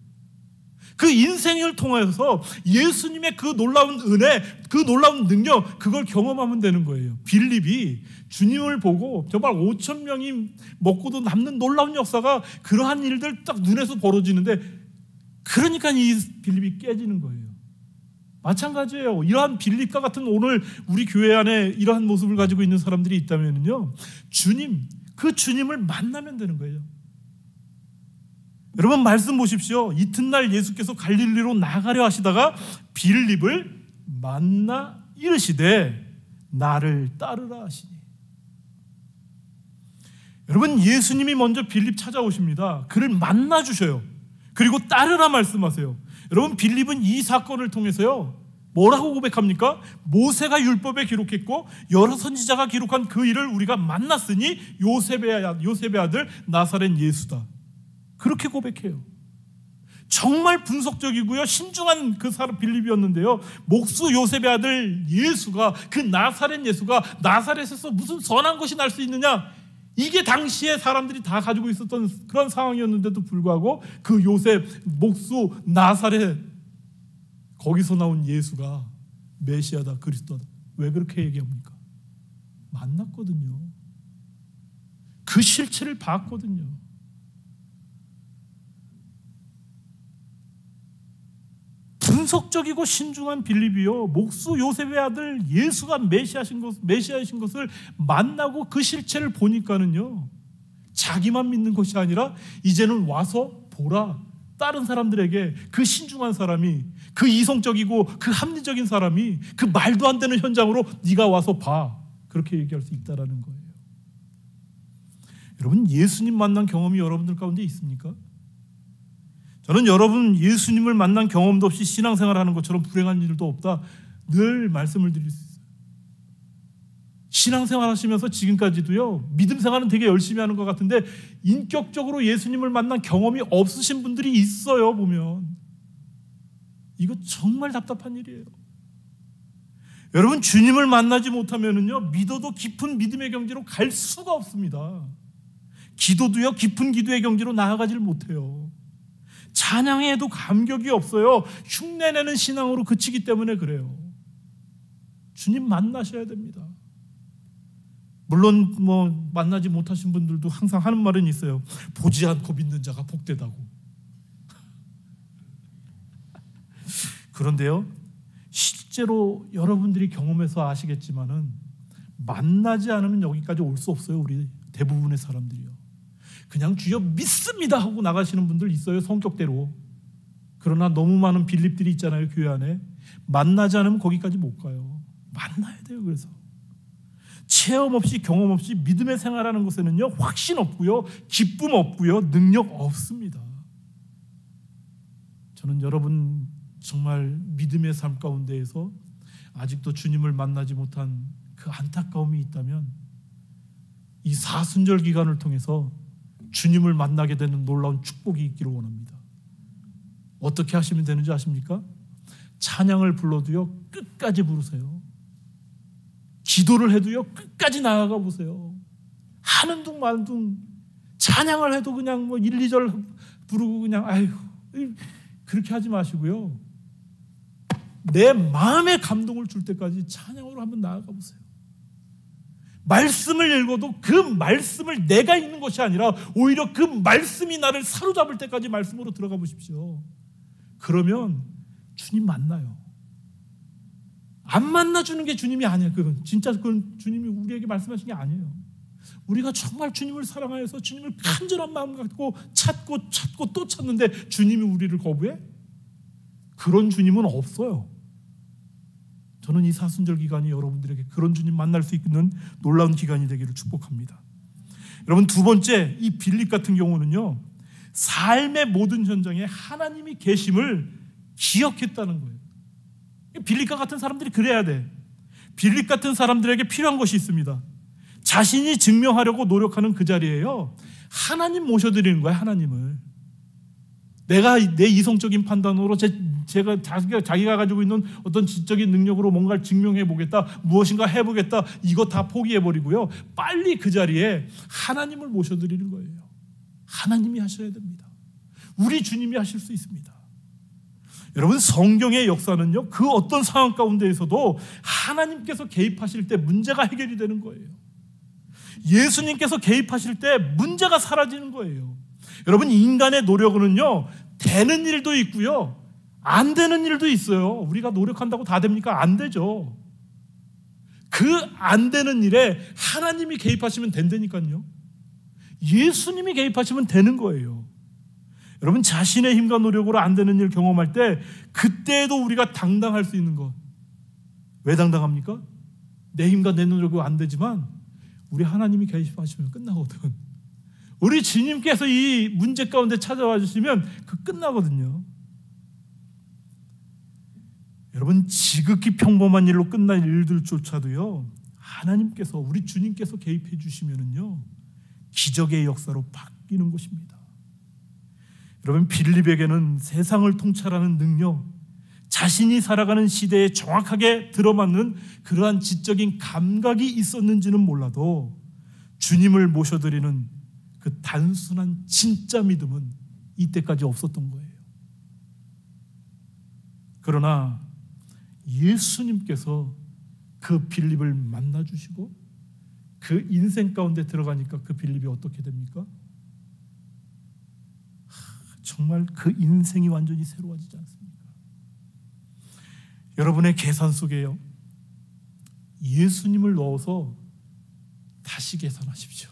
그 인생을 통해서 예수님의 그 놀라운 은혜, 그 놀라운 능력, 그걸 경험하면 되는 거예요. 빌립이 주님을 보고 정말 5천 명이 먹고도 남는 놀라운 역사가, 그러한 일들 딱 눈에서 벌어지는데, 그러니까 이 빌립이 깨지는 거예요. 마찬가지예요. 이러한 빌립과 같은 오늘 우리 교회 안에 이러한 모습을 가지고 있는 사람들이 있다면요 그 주님을 만나면 되는 거예요. 여러분, 말씀 보십시오. 이튿날 예수께서 갈릴리로 나가려 하시다가 빌립을 만나 이르시되 나를 따르라 하시니. 여러분, 예수님이 먼저 빌립 찾아오십니다. 그를 만나 주셔요. 그리고 따르라 말씀하세요. 여러분, 빌립은 이 사건을 통해서요, 뭐라고 고백합니까? 모세가 율법에 기록했고 여러 선지자가 기록한 그 일을 우리가 만났으니 요셉의 아들 나사렛 예수다. 그렇게 고백해요. 정말 분석적이고요, 신중한 그 사람 빌립이었는데요, 목수 요셉의 아들 예수가, 그 나사렛 예수가 나사렛에서 무슨 선한 것이 날 수 있느냐, 이게 당시에 사람들이 다 가지고 있었던 그런 상황이었는데도 불구하고 그 요셉, 목수, 나사렛, 거기서 나온 예수가 메시아다, 그리스도다. 왜 그렇게 얘기합니까? 만났거든요. 그 실체를 봤거든요. 분석적이고 신중한 빌립이요, 목수 요셉의 아들 예수가 메시아이신 것을 만나고 그 실체를 보니까는요, 자기만 믿는 것이 아니라 이제는 와서 보라, 다른 사람들에게 그 신중한 사람이, 그 이성적이고 그 합리적인 사람이 그 말도 안 되는 현장으로 네가 와서 봐, 그렇게 얘기할 수 있다라는 거예요. 여러분, 예수님 만난 경험이 여러분들 가운데 있습니까? 저는 여러분, 예수님을 만난 경험도 없이 신앙생활하는 것처럼 불행한 일도 없다, 늘 말씀을 드릴 수 있어요. 신앙생활 하시면서 지금까지도요, 믿음생활은 되게 열심히 하는 것 같은데 인격적으로 예수님을 만난 경험이 없으신 분들이 있어요. 보면 이거 정말 답답한 일이에요. 여러분, 주님을 만나지 못하면은요, 믿어도 깊은 믿음의 경지로 갈 수가 없습니다. 기도도요, 깊은 기도의 경지로 나아가질 못해요. 찬양해도 감격이 없어요. 흉내내는 신앙으로 그치기 때문에 그래요. 주님 만나셔야 됩니다. 물론 만나지 못하신 분들도 항상 하는 말은 있어요. 보지 않고 믿는 자가 복되다고. 그런데요, 실제로 여러분들이 경험해서 아시겠지만은 만나지 않으면 여기까지 올 수 없어요. 우리 대부분의 사람들이요. 그냥 주여 믿습니다 하고 나가시는 분들 있어요, 성격대로. 그러나 너무 많은 빌립들이 있잖아요, 교회 안에. 만나지 않으면 거기까지 못 가요. 만나야 돼요. 그래서 체험 없이, 경험 없이 믿음의 생활하는 것에는요, 확신 없고요, 기쁨 없고요, 능력 없습니다. 저는 여러분 정말 믿음의 삶 가운데에서 아직도 주님을 만나지 못한 그 안타까움이 있다면 이 사순절 기간을 통해서 주님을 만나게 되는 놀라운 축복이 있기를 원합니다. 어떻게 하시면 되는지 아십니까? 찬양을 불러도요, 끝까지 부르세요. 기도를 해도요, 끝까지 나아가 보세요. 하는 둥 마는 둥 찬양을 해도 그냥 1, 2절 부르고 그냥 아이고, 그렇게 하지 마시고요, 내 마음에 감동을 줄 때까지 찬양으로 한번 나아가 보세요. 말씀을 읽어도 그 말씀을 내가 읽는 것이 아니라 오히려 그 말씀이 나를 사로잡을 때까지 말씀으로 들어가 보십시오. 그러면 주님 만나요. 안 만나주는 게 주님이 아니에요. 그건 주님이 우리에게 말씀하신 게 아니에요. 우리가 정말 주님을 사랑하여서 주님을 간절한 마음 갖고 찾고 또 찾는데 주님이 우리를 거부해? 그런 주님은 없어요. 저는 이 사순절 기간이 여러분들에게 그런 주님 만날 수 있는 놀라운 기간이 되기를 축복합니다. 여러분, 두 번째, 이 빌립 같은 경우는요, 삶의 모든 현장에 하나님이 계심을 기억했다는 거예요. 빌립과 같은 사람들이 그래야 돼. 빌립 같은 사람들에게 필요한 것이 있습니다. 자신이 증명하려고 노력하는 그 자리에요, 하나님 모셔드리는 거예요. 하나님을. 내 이성적인 판단으로 자기가 가지고 있는 어떤 지적인 능력으로 뭔가를 증명해 보겠다, 무엇인가 해보겠다, 이거 다 포기해버리고요, 빨리 그 자리에 하나님을 모셔드리는 거예요. 하나님이 하셔야 됩니다. 우리 주님이 하실 수 있습니다. 여러분, 성경의 역사는요, 그 어떤 상황 가운데에서도 하나님께서 개입하실 때 문제가 해결이 되는 거예요. 예수님께서 개입하실 때 문제가 사라지는 거예요. 여러분, 인간의 노력은요, 되는 일도 있고요, 안 되는 일도 있어요. 우리가 노력한다고 다 됩니까? 안 되죠. 그 안 되는 일에 하나님이 개입하시면 된다니까요. 예수님이 개입하시면 되는 거예요. 여러분, 자신의 힘과 노력으로 안 되는 일 경험할 때 그때에도 우리가 당당할 수 있는 것. 왜 당당합니까? 내 힘과 내 노력으로 안 되지만 우리 하나님이 개입하시면 끝나거든. 우리 주님께서 이 문제 가운데 찾아와 주시면 끝나거든요. 여러분, 지극히 평범한 일로 끝날 일들조차도요, 하나님께서, 우리 주님께서 개입해 주시면은요, 기적의 역사로 바뀌는 것입니다. 여러분, 빌립에게는 세상을 통찰하는 능력, 자신이 살아가는 시대에 정확하게 들어맞는 그러한 지적인 감각이 있었는지는 몰라도 주님을 모셔드리는 그 단순한 진짜 믿음은 이때까지 없었던 거예요. 그러나 예수님께서 그 빌립을 만나주시고 그 인생 가운데 들어가니까 그 빌립이 어떻게 됩니까? 정말 그 인생이 완전히 새로워지지 않습니까? 여러분의 계산 속에요, 예수님을 넣어서 다시 계산하십시오.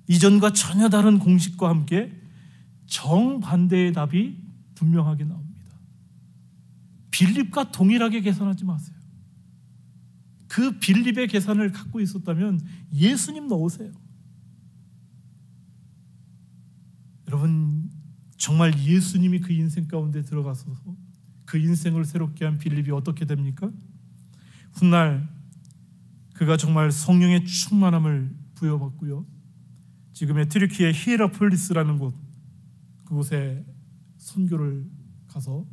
이전과 전혀 다른 공식과 함께 정반대의 답이 분명하게 나옵니다. 빌립과 동일하게 계산하지 마세요. 그 빌립의 계산을 갖고 있었다면 예수님 넣으세요. 여러분, 정말 예수님이 그 인생 가운데 들어가서 그 인생을 새롭게 한 빌립이 어떻게 됩니까? 훗날 그가 정말 성령의 충만함을 부여받고요, 지금의 튀르키예 히에라폴리스라는 곳, 그곳에 선교를 가서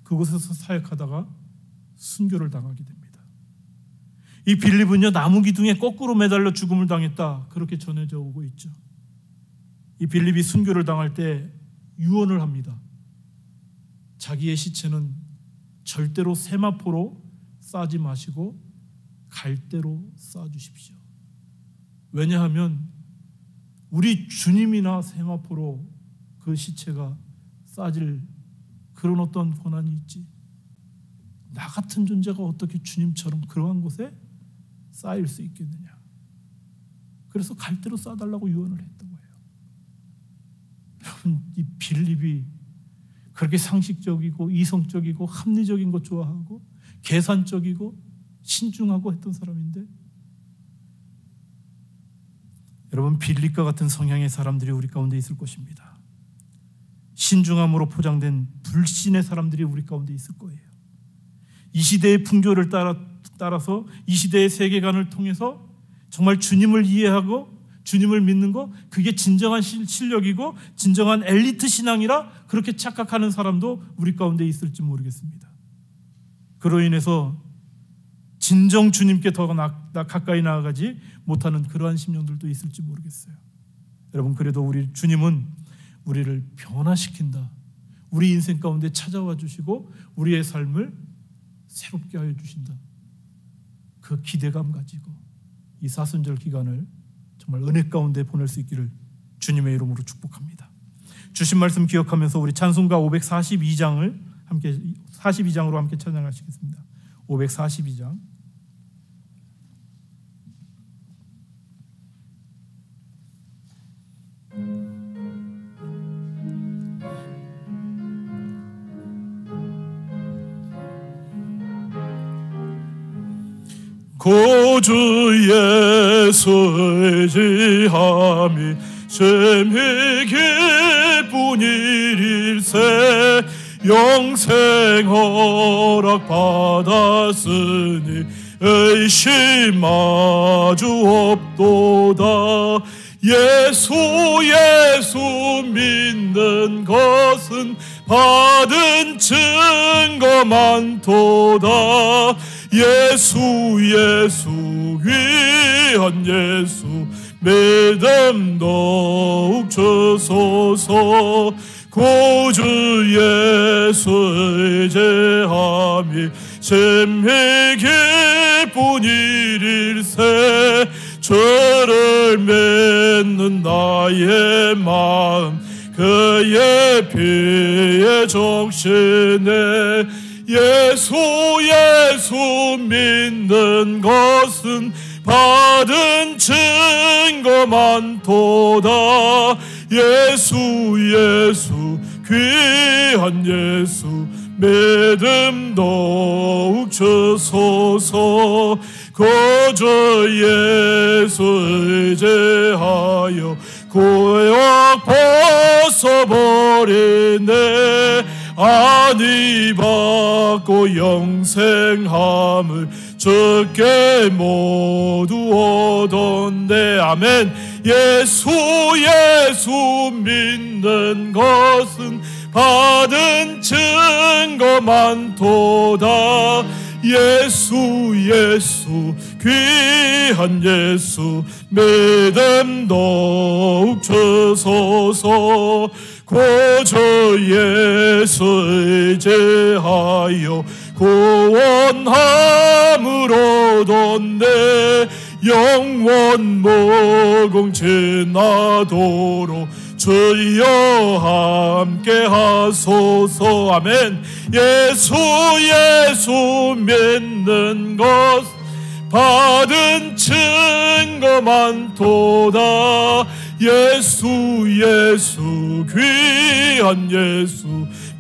그곳에서 사역하다가 순교를 당하게 됩니다. 이 빌립은요, 나무 기둥에 거꾸로 매달려 죽음을 당했다, 그렇게 전해져 오고 있죠. 이 빌립이 순교를 당할 때 유언을 합니다. 자기의 시체는 절대로 세마포로 싸지 마시고 갈대로 싸주십시오. 왜냐하면 우리 주님이나 세마포로 그 시체가 싸질 그런 어떤 권한이 있지, 나 같은 존재가 어떻게 주님처럼 그러한 곳에 쌓일 수 있겠느냐. 그래서 갈대로 싸달라고 유언을 했던 거예요. 여러분, 이 빌립이 그렇게 상식적이고 이성적이고 합리적인 것 좋아하고 계산적이고 신중하고 했던 사람인데, 여러분, 빌립과 같은 성향의 사람들이 우리 가운데 있을 것입니다. 신중함으로 포장된 불신의 사람들이 우리 가운데 있을 거예요. 이 시대의 풍조를 따라서 이 시대의 세계관을 통해서 정말 주님을 이해하고 주님을 믿는 거, 그게 진정한 실력이고 진정한 엘리트 신앙이라 그렇게 착각하는 사람도 우리 가운데 있을지 모르겠습니다. 그로 인해서 진정 주님께 더 가까이 나아가지 못하는 그러한 심령들도 있을지 모르겠어요. 여러분, 그래도 우리 주님은 우리를 변화시킨다, 우리 인생 가운데 찾아와 주시고 우리의 삶을 새롭게 하여 주신다, 그 기대감 가지고 이 사순절 기간을 정말 은혜 가운데 보낼 수 있기를 주님의 이름으로 축복합니다. 주신 말씀 기억하면서 우리 찬송가 542장을 함께 42장으로 함께 찬양하시겠습니다. 542장. 구주 예수 의지함이 심히 기쁜 일일세, 영생 허락 받았으니 의심 마주 없도다. 예수 믿는 것은 받은 증거 많도다. 예수 귀한 예수 믿음 더욱 주소서. 구주 예수 의지함이 심히 기쁜 일일세, 주를 믿는 나의 마음 그의 피에 적시네. 예수 믿는 것은 받은 증거 많도다. 예수 귀한 예수 믿음 더욱 주소서. 구주 예수 의지하여 구약 벗어버리네. 안위 받고 영생함을 적게 모두 얻었네. 아멘. 예수 믿는 것은 받은 증거 많도다. 예수 귀한 예수 믿음 더욱 주소서. 고저 예수 의지하여 구원함을 얻었네. 영원 무궁 지나도록 주여 함께 하소서. 아멘. 예수 믿는 것 받은 증거 많도다. 예수 귀한 예수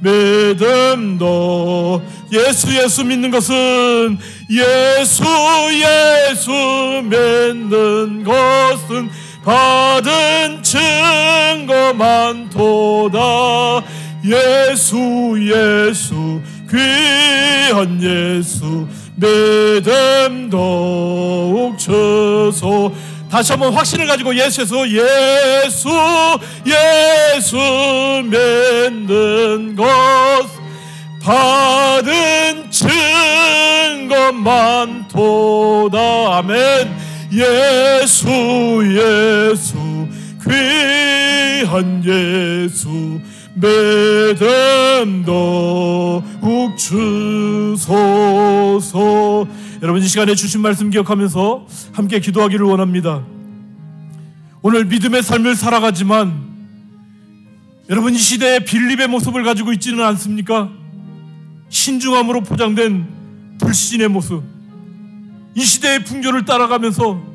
믿음도. 예수 믿는 것은 예수 믿는 것은 받은 증거 많도다. 예수 귀한 예수 믿음 더욱 주소. 다시 한번 확신을 가지고 예수 믿는 것 받은 증거 많도다. 아멘. 예수 귀한 예수 믿음 더욱 주소서. 여러분, 이 시간에 주신 말씀 기억하면서 함께 기도하기를 원합니다. 오늘 믿음의 삶을 살아가지만 여러분, 이 시대의 빌립의 모습을 가지고 있지는 않습니까? 신중함으로 포장된 불신의 모습, 이 시대의 풍조를 따라가면서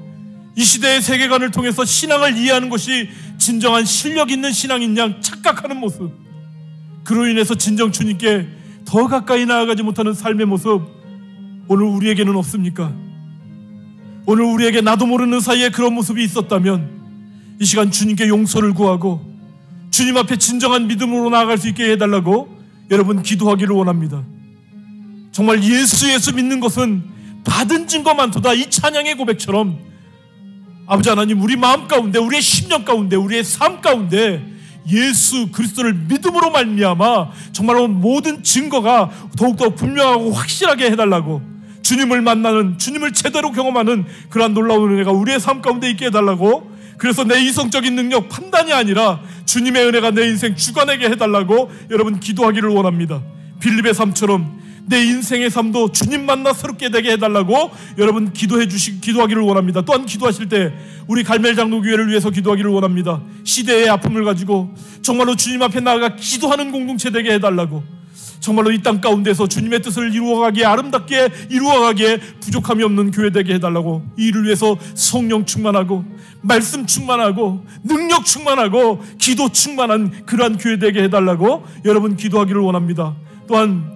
이 시대의 세계관을 통해서 신앙을 이해하는 것이 진정한 실력 있는 신앙인 양 착각하는 모습, 그로 인해서 진정 주님께 더 가까이 나아가지 못하는 삶의 모습, 오늘 우리에게는 없습니까? 오늘 우리에게 나도 모르는 사이에 그런 모습이 있었다면 이 시간 주님께 용서를 구하고 주님 앞에 진정한 믿음으로 나아갈 수 있게 해달라고 여러분 기도하기를 원합니다. 정말 예수 믿는 것은 받은 증거 많도다. 이 찬양의 고백처럼 아버지 하나님, 우리 마음 가운데, 우리의 심령 가운데, 우리의 삶 가운데 예수 그리스도를 믿음으로 말미암아 정말로 모든 증거가 더욱더 분명하고 확실하게 해달라고, 주님을 만나는, 주님을 제대로 경험하는 그러한 놀라운 은혜가 우리의 삶 가운데 있게 해달라고, 그래서 내 이성적인 능력, 판단이 아니라 주님의 은혜가 내 인생 주관하게 해달라고 여러분 기도하기를 원합니다. 빌립의 삶처럼 내 인생의 삶도 주님 만나 새롭게 되게 해달라고 여러분 기도하기를 원합니다. 또한 기도하실 때 우리 갈멜장로교회를 위해서 기도하기를 원합니다. 시대의 아픔을 가지고 정말로 주님 앞에 나아가 기도하는 공동체 되게 해달라고, 정말로 이 땅 가운데서 주님의 뜻을 이루어가기에, 아름답게 이루어가기에 부족함이 없는 교회 되게 해달라고, 이 일을 위해서 성령 충만하고 말씀 충만하고 능력 충만하고 기도 충만한 그러한 교회 되게 해달라고 여러분 기도하기를 원합니다. 또한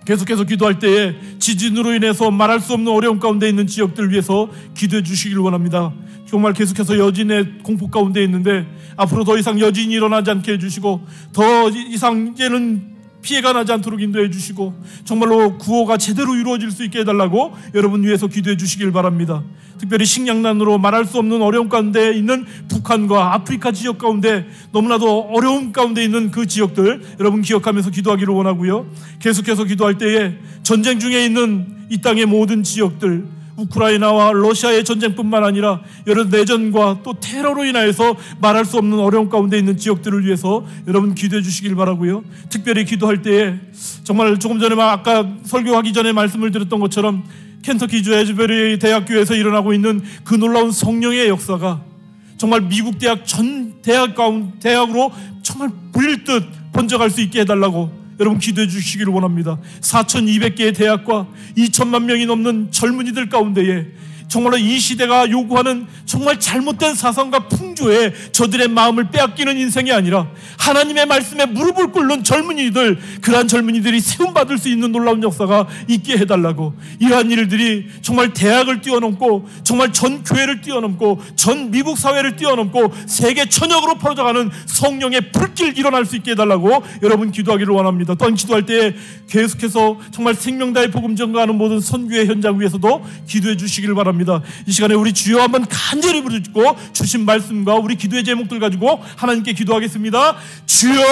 계속해서 기도할 때에 지진으로 인해서 말할 수 없는 어려움 가운데 있는 지역들 위해서 기도해 주시기를 원합니다. 정말 계속해서 여진의 공포 가운데 있는데 앞으로 더 이상 여진이 일어나지 않게 해주시고, 더 이상 이제는 피해가 나지 않도록 인도해 주시고, 정말로 구호가 제대로 이루어질 수 있게 해달라고 여러분 위해서 기도해 주시길 바랍니다. 특별히 식량난으로 말할 수 없는 어려움 가운데 있는 북한과 아프리카 지역 가운데 너무나도 어려움 가운데 있는 그 지역들 여러분 기억하면서 기도하기를 원하고요. 계속해서 기도할 때에 전쟁 중에 있는 이 땅의 모든 지역들, 우크라이나와 러시아의 전쟁뿐만 아니라 여러 내전과 또 테러로 인하여서 말할 수 없는 어려움 가운데 있는 지역들을 위해서 여러분 기도해 주시길 바라고요. 특별히 기도할 때에 정말 조금 전에 아까 설교하기 전에 말씀을 드렸던 것처럼 켄터키주 에즈베리 대학교에서 일어나고 있는 그 놀라운 성령의 역사가 정말 미국 대학 전 대학으로 정말 불일 듯 번져갈 수 있게 해달라고 여러분 기도해 주시기를 원합니다. 4,200개의 대학과 2천만 명이 넘는 젊은이들 가운데에 정말로 이 시대가 요구하는 정말 잘못된 사상과 풍조에 저들의 마음을 빼앗기는 인생이 아니라 하나님의 말씀에 무릎을 꿇는 젊은이들, 그러한 젊은이들이 세움받을 수 있는 놀라운 역사가 있게 해달라고, 이러한 일들이 정말 대학을 뛰어넘고 정말 전 교회를 뛰어넘고 전 미국 사회를 뛰어넘고 세계 천역으로 퍼져가는 성령의 불길 일어날 수 있게 해달라고 여러분 기도하기를 원합니다. 또한 기도할 때 계속해서 정말 생명다의 복음 전가하는 모든 선교의 현장 위에서도 기도해 주시기를 바랍니다. 이 시간에 우리 주여 한번 간절히 부르짖고 주신 말씀과 우리 기도의 제목들 가지고 하나님께 기도하겠습니다. 주여,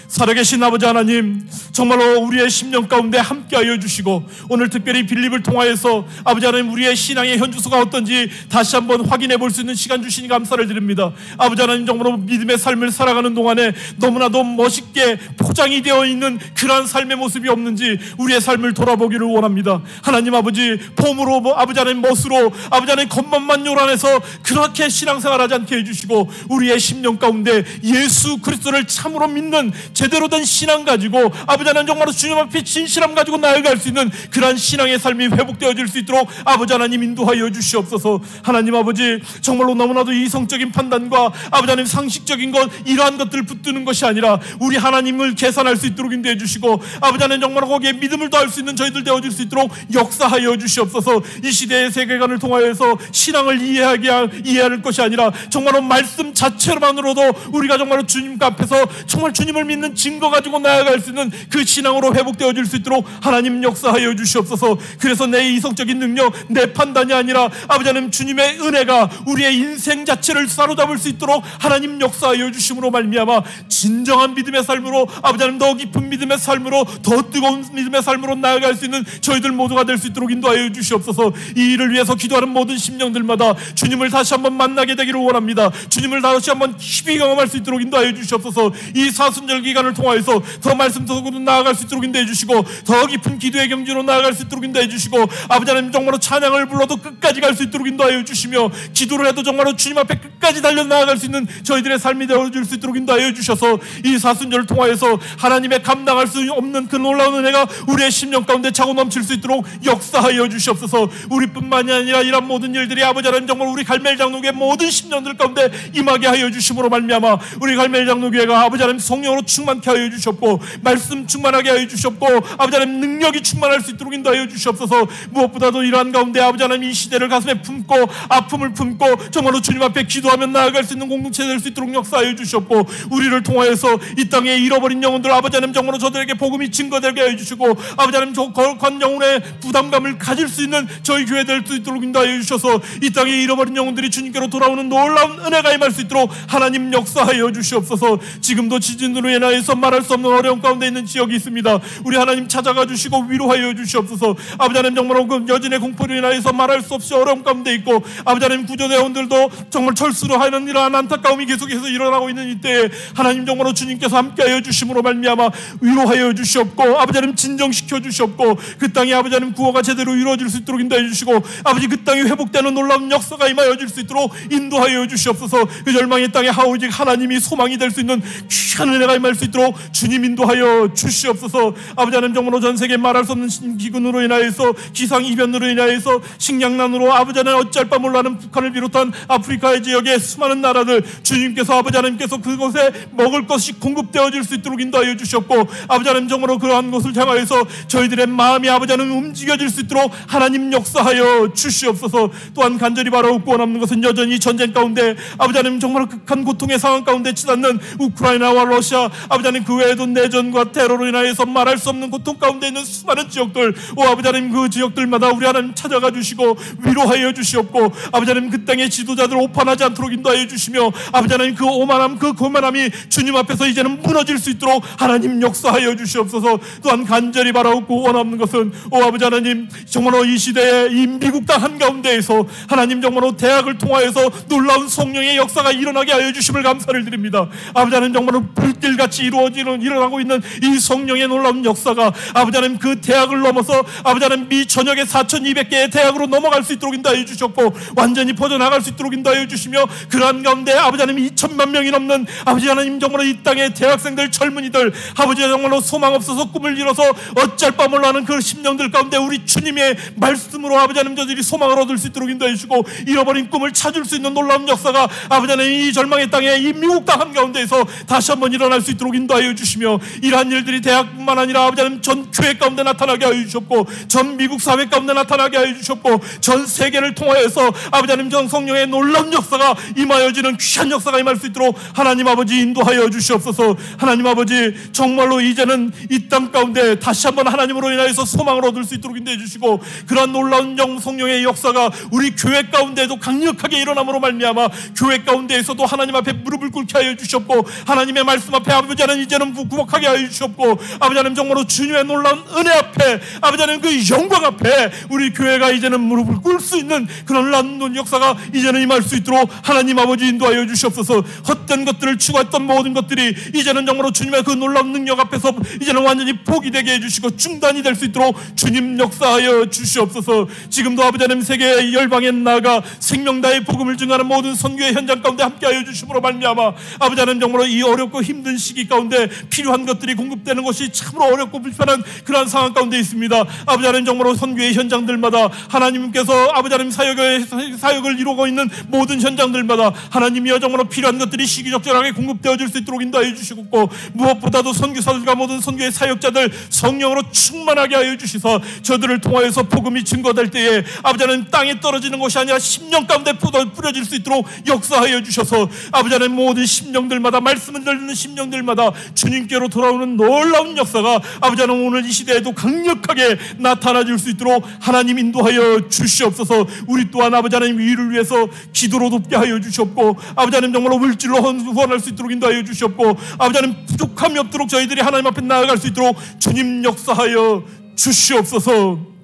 살아계신 아버지 하나님, 정말로 우리의 심령 가운데 함께하여 주시고 오늘 특별히 빌립을 통하여서 아버지 하나님 우리의 신앙의 현주소가 어떤지 다시 한번 확인해 볼 수 있는 시간 주시니 감사를 드립니다. 아버지 하나님, 정말로 믿음의 삶을 살아가는 동안에 너무나도 멋있게 포장이 되어 있는 그러한 삶의 모습이 없는지 우리의 삶을 돌아보기를 원합니다. 하나님 아버지, 폼으로 아버지 하나님 멋으로 아버지 하나님 겉멋만 요란해서 그렇게 신앙생활하지 않게 해주시고 우리의 심령 가운데 예수 그리스도를 참으로 믿는 제대로 된 신앙 가지고 아버지 하나님 정말로 주님 앞에 진실함 가지고 나아갈 수 있는 그러한 신앙의 삶이 회복되어질 수 있도록 아버지 하나님 인도하여 주시옵소서. 하나님 아버지, 정말로 너무나도 이성적인 판단과 아버지 하나님 상식적인 것, 이러한 것들 붙드는 것이 아니라 우리 하나님을 계산할 수 있도록 인도해 주시고 아버지 하나님 정말로 거기에 믿음을 더할 수 있는 저희들 되어질 수 있도록 역사하여 주시옵소서. 이 시대의 세계관을 통하여서 신앙을 이해할 것이 아니라 정말로 말씀 자체만으로도 우리가 정말로 주님 앞에서 정말 주님을 믿는 증거 가지고 나아갈 수 있는 그 신앙으로 회복되어질 수 있도록 하나님 역사하여 주시옵소서. 그래서 내 이성적인 능력, 내 판단이 아니라 아버지 하나님 주님의 은혜가 우리의 인생 자체를 사로잡을 수 있도록 하나님 역사하여 주심으로 말미암아 진정한 믿음의 삶으로 아버지 하나님 더 깊은 믿음의 삶으로 더 뜨거운 믿음의 삶으로 나아갈 수 있는 저희들 모두가 될 수 있도록 인도하여 주시옵소서. 이 일을 위해서 기도하는 모든 심령들마다 주님을 다시 한번 만나게 되기를 원합니다. 주님을 다시 한번 깊이 경험할 수 있도록 인도하여 주시옵소서. 이 사순절 기간을 통하여서 더 말씀 속으로 나아갈 수 있도록 인도해 주시고 더 깊은 기도의 경지로 나아갈 수 있도록 인도해 주시고 아버지 하나님 정말로 찬양을 불러도 끝까지 갈 수 있도록 인도하여 주시며 기도를 해도 정말로 주님 앞에 끝까지 달려 나아갈 수 있는 저희들의 삶이 되어줄 수 있도록 인도하여 주셔서 이 사순절을 통하여서 하나님의 감당할 수 없는 그 놀라운 은혜가 우리의 심령 가운데 차고 넘칠 수 있도록 역사하여 주시옵소서. 우리뿐만이 아니라 이런 모든 일들이 아버지 하나님 정말 우리 갈멜장로교회 모든 심령들 가운데 임하게 하여 주심으로 말미암아 우리 갈멜장로교회가 아버지 하나님 성령으로 충만케 하여 주셨고 말씀 충만하게 하여 주셨고 아버지 하나님 능력이 충만할 수 있도록 인도하여 주시옵소서. 무엇보다도 이러한 가운데 아버지 하나님 이 시대를 가슴에 품고 아픔을 품고 정말로 주님 앞에 기도하며 나아갈 수 있는 공동체 될 수 있도록 역사하여 주셨고 우리를 통하여서 이 땅에 잃어버린 영혼들 아버지 하나님 정말로 저들에게 복음이 증거되게 하여 주시고 아버지 하나님 저 거룩한 영혼의 부담감을 가질 수 있는 저희 교회 될 수 있도록 인도하여 주셔서 이 땅에 잃어버린 영혼들이 주님께로 돌아오는 놀라운 은혜가 임할 수 있도록 하나님 역사하여 주시옵소서. 지금도 지진으로 인하여서 말할 수 없는 어려움 가운데 있는 지역이 있습니다. 우리 하나님 찾아가 주시고 위로하여 주시옵소서. 아버지 하나님 정말로 그 여진의 공포로 인하여서 말할 수 없이 어려움 가운데 있고 아버지 하나님 구조대원들도 정말 철수로 하는 이러한 안타까움이 계속해서 일어나고 있는 이때에 하나님 정말로 주님께서 함께하여 주심으로 말미암아 위로하여 주시옵고 아버지 하나님 진정시켜 주시옵고 그 땅에 아버지 하나님 구호가 제대로 이루어질 수 있도록 인도해 주시고 아버지 그 땅이 회복되는 놀라운 역사가 임하여 줄 수 있도록 인도하여 주시옵소서. 그 열망의 땅에 오직 하나님이 소망이 될 수 있는 귀한 은혜가 임할 수 있도록 주님 인도하여 주시옵소서. 아버지 하나님 정말로 전 세계 말할 수 없는 기근으로 인하여서 기상이변으로 인하여서 식량난으로 아버지 하나님 어찌할 바 몰라하는 북한을 비롯한 아프리카의 지역의 수많은 나라들 주님께서 아버지 하나님께서 그곳에 먹을 것이 공급되어질 수 있도록 인도하여 주셨고 아버지 하나님 정말로 그러한 것을 향하여서 저희들의 마음이 아버지 하나님 움직여질 수 있도록 하나님 역사하여 주시옵소서. 또한 간절히 바라옵고 원하는 것은 여전히 전쟁 가운데 아버지 하나님 정말 극한 고통의 상황 가운데 치닫는 우크라이나와 러시아 아버지 하나님 그 외에도 내전과 테러로 인하여서 말할 수 없는 고통 가운데 있는 수많은 지역들 아버지 하나님 그 지역들마다 우리 하나님 찾아가 주시고 위로하여 주시옵고 아버지 하나님 그 땅의 지도자들 오판하지 않도록 인도하여 주시며 아버지 하나님 그 오만함 그 교만함이 주님 앞에서 이제는 무너질 수 있도록 하나님 역사하여 주시옵소서. 또한 간절히 바라옵고 원하는 것은 아버지 하나님 정말로 이 시대에 이 미국 땅 한가운데에서 하나님 정말로 대학을 통하여서 놀라운 성령의 역사가 일어나게 하여 주심을 감사를 드립니다. 아버지 하나님 정말로 불길같이 일어나고 있는 이 성령의 놀라운 역사가 아버지 하나님 그 대학을 넘어서 아버지 하나님 미 전역의 4,200개의 대학으로 넘어갈 수 있도록 인도하여 주셨고 완전히 퍼져나갈 수 있도록 인도하여 주시며 그러한 가운데 아버지 하나님 2천만 명이 넘는 아버지 하나님 정말로 이 땅의 대학생들 젊은이들 아버지 정말로 소망 없어서 꿈을 잃어서 어쩔 바 몰라 하는 그 심령들 가운데 우리 주님의 말씀으로 아버지 하나님 저들이 소망을 얻을 수 있도록 인도해 주시고 잃어버린 꿈을 찾을 수 있는 놀라운 역사가 아버지 하나님 이 절망의 땅에 이 미국 땅 한가운데에서 다시 한번 일어날 수 있도록 인도하여 주시며 이러한 일들이 대학뿐만 아니라 아버지 하나님 전 교회 가운데 나타나게 하여 주셨고 전 미국 사회 가운데 나타나게 하여 주셨고 전 세계를 통하여서 아버지 하나님 전 성령의 놀라운 역사가 임하여지는 귀한 역사가 임할 수 있도록 하나님 아버지 인도하여 주시옵소서. 하나님 아버지 정말로 이제는 이 땅 가운데 다시 한번 하나님으로 인하여서 소망을 얻을 수 있도록 인도해 주시고 그러한 놀라운 성령의 역사가 우리 교회 가운데에도 강력하게 일어남으로 말미암아 교회 가운데에서도 하나님 앞에 무릎을 꿇게 하여 주셨고 하나님의 말씀 앞에 아버지 하나님 이제는 구복하게 하여 주셨고 아버지 하나님 정말로 주님의 놀라운 은혜 앞에 아버지 하나님 그 영광 앞에 우리 교회가 이제는 무릎을 꿇을 수 있는 그런 놀라운 역사가 이제는 임할 수 있도록 하나님 아버지 인도하여 주시옵소서. 헛된 것들을 추구했던 모든 것들이 이제는 정말로 주님의 그 놀라운 능력 앞에서 이제는 완전히 포기되게 해주시고 중단이 될 수 있도록 주님 역사하여 주시옵소서. 지금도 아버지 하나님 세계 열방에 나아가 생명다의 복음을 증하는 모든 선교의 현장 가운데 함께하여 주심으로 말미암아 아버지 하나님 정말로 이 어렵고 힘든 시기 가운데 필요한 것들이 공급되는 것이 참으로 어렵고 불편한 그러한 상황 가운데 있습니다. 아버지 하나님 정말로 선교의 현장들마다 하나님께서 아버지 하나님 사역을 이루고 있는 모든 현장들마다 하나님이여 정말로 필요한 것들이 시기적절하게 공급되어질 수 있도록 인도하여 주시고 무엇보다도 선교사들과 모든 선교의 사역자들 성령으로 충만하게 하여 주시사 저들을 통하여서 복음이 증거될 때에 아버지 하나님 땅에 떨어지는 것이 아니라 심령 가운데 뿌려질 수 있도록 역사하여 주셔서 아버지 하나님 모든 심령들마다 말씀을 듣는 심령들마다 주님께로 돌아오는 놀라운 역사가 아버지 하나님 오늘 이 시대에도 강력하게 나타나질 수 있도록 하나님 인도하여 주시옵소서. 우리 또한 아버지 하나님 위를 위해서 기도로 돕게 하여 주시옵고 아버지 하나님 정말로 물질로 후원할 수 있도록 인도하여 주시옵고 아버지 하나님 부족함이 없도록 저희들이 하나님 앞에 나아갈 수 있도록 주님 역사하여 주시옵소서.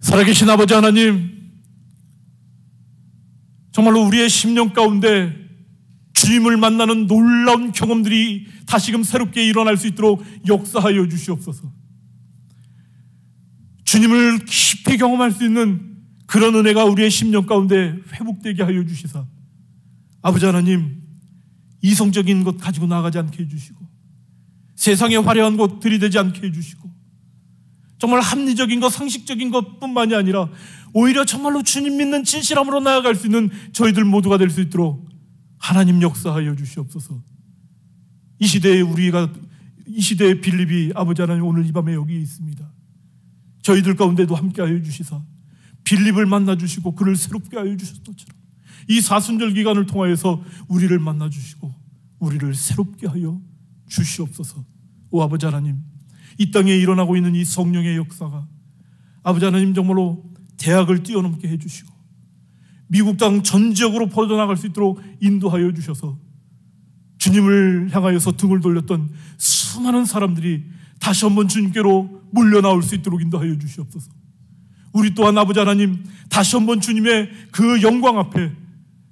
살아계신 아버지 하나님 정말로 우리의 심령 가운데 주님을 만나는 놀라운 경험들이 다시금 새롭게 일어날 수 있도록 역사하여 주시옵소서. 주님을 깊이 경험할 수 있는 그런 은혜가 우리의 심령 가운데 회복되게 하여 주시사 아버지 하나님 이성적인 것 가지고 나가지 않게 해주시고 세상의 화려한 것 들이대지 않게 해주시고 정말 합리적인 것 상식적인 것뿐만이 아니라 오히려 정말로 주님 믿는 진실함으로 나아갈 수 있는 저희들 모두가 될 수 있도록 하나님 역사하여 주시옵소서. 이 시대의 빌립이 아버지 하나님 오늘 이 밤에 여기 있습니다. 저희들 가운데도 함께하여 주시사 빌립을 만나주시고 그를 새롭게 하여 주셨던 것처럼 이 사순절 기간을 통하여서 우리를 만나주시고 우리를 새롭게 하여 주시옵소서. 오 아버지 하나님 이 땅에 일어나고 있는 이 성령의 역사가 아버지 하나님 정말로 대학을 뛰어넘게 해주시고 미국 땅 전 지역으로 퍼져나갈 수 있도록 인도하여 주셔서 주님을 향하여서 등을 돌렸던 수많은 사람들이 다시 한번 주님께로 물려나올 수 있도록 인도하여 주시옵소서. 우리 또한 아버지 하나님 다시 한번 주님의 그 영광 앞에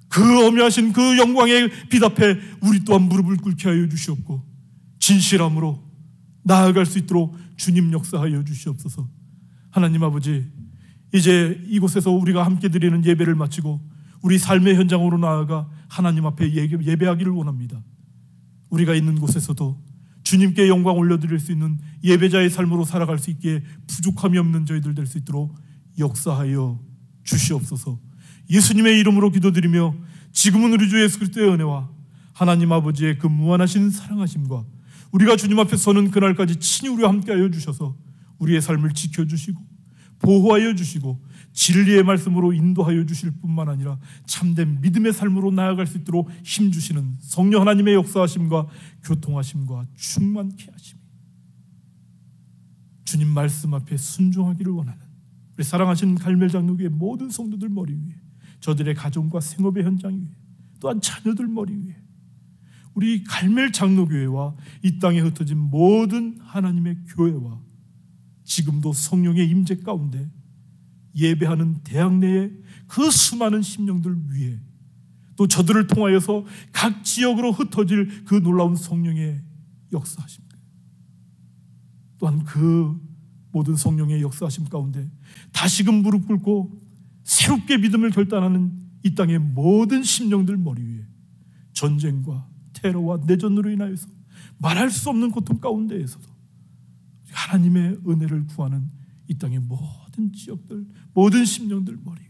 그 어미하신 그 영광의 빛 앞에 우리 또한 무릎을 꿇게 하여 주시옵고 진실함으로 나아갈 수 있도록 주님 역사하여 주시옵소서. 하나님 아버지 이제 이곳에서 우리가 함께 드리는 예배를 마치고 우리 삶의 현장으로 나아가 하나님 앞에 예배하기를 원합니다. 우리가 있는 곳에서도 주님께 영광 올려드릴 수 있는 예배자의 삶으로 살아갈 수 있기에 부족함이 없는 저희들 될 수 있도록 역사하여 주시옵소서. 예수님의 이름으로 기도드리며 지금은 우리 주 예수 그리스도의 은혜와 하나님 아버지의 그 무한하신 사랑하심과 우리가 주님 앞에 서는 그날까지 친히 우리와 함께하여 주셔서 우리의 삶을 지켜주시고 보호하여 주시고 진리의 말씀으로 인도하여 주실 뿐만 아니라 참된 믿음의 삶으로 나아갈 수 있도록 힘주시는 성령 하나님의 역사하심과 교통하심과 충만케 하심이 주님 말씀 앞에 순종하기를 원하는 우리 사랑하시는 갈멜 장로교회 모든 성도들 머리 위에 저들의 가정과 생업의 현장 위에 또한 자녀들 머리 위에 우리 갈멜 장로교회와 이 땅에 흩어진 모든 하나님의 교회와 지금도 성령의 임재 가운데 예배하는 대학 내의 그 수많은 심령들 위에 또 저들을 통하여서 각 지역으로 흩어질 그 놀라운 성령의 역사하십니다. 또한 그 모든 성령의 역사하심 가운데 다시금 무릎 꿇고 새롭게 믿음을 결단하는 이 땅의 모든 심령들 머리 위에 전쟁과 테러와 내전으로 인하여서 말할 수 없는 고통 가운데에서도 하나님의 은혜를 구하는 이 땅의 모든 지역들, 모든 심령들 머리 위에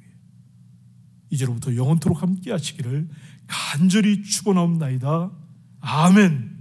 이제로부터 영원토록 함께 하시기를 간절히 축원하옵나이다. 아멘.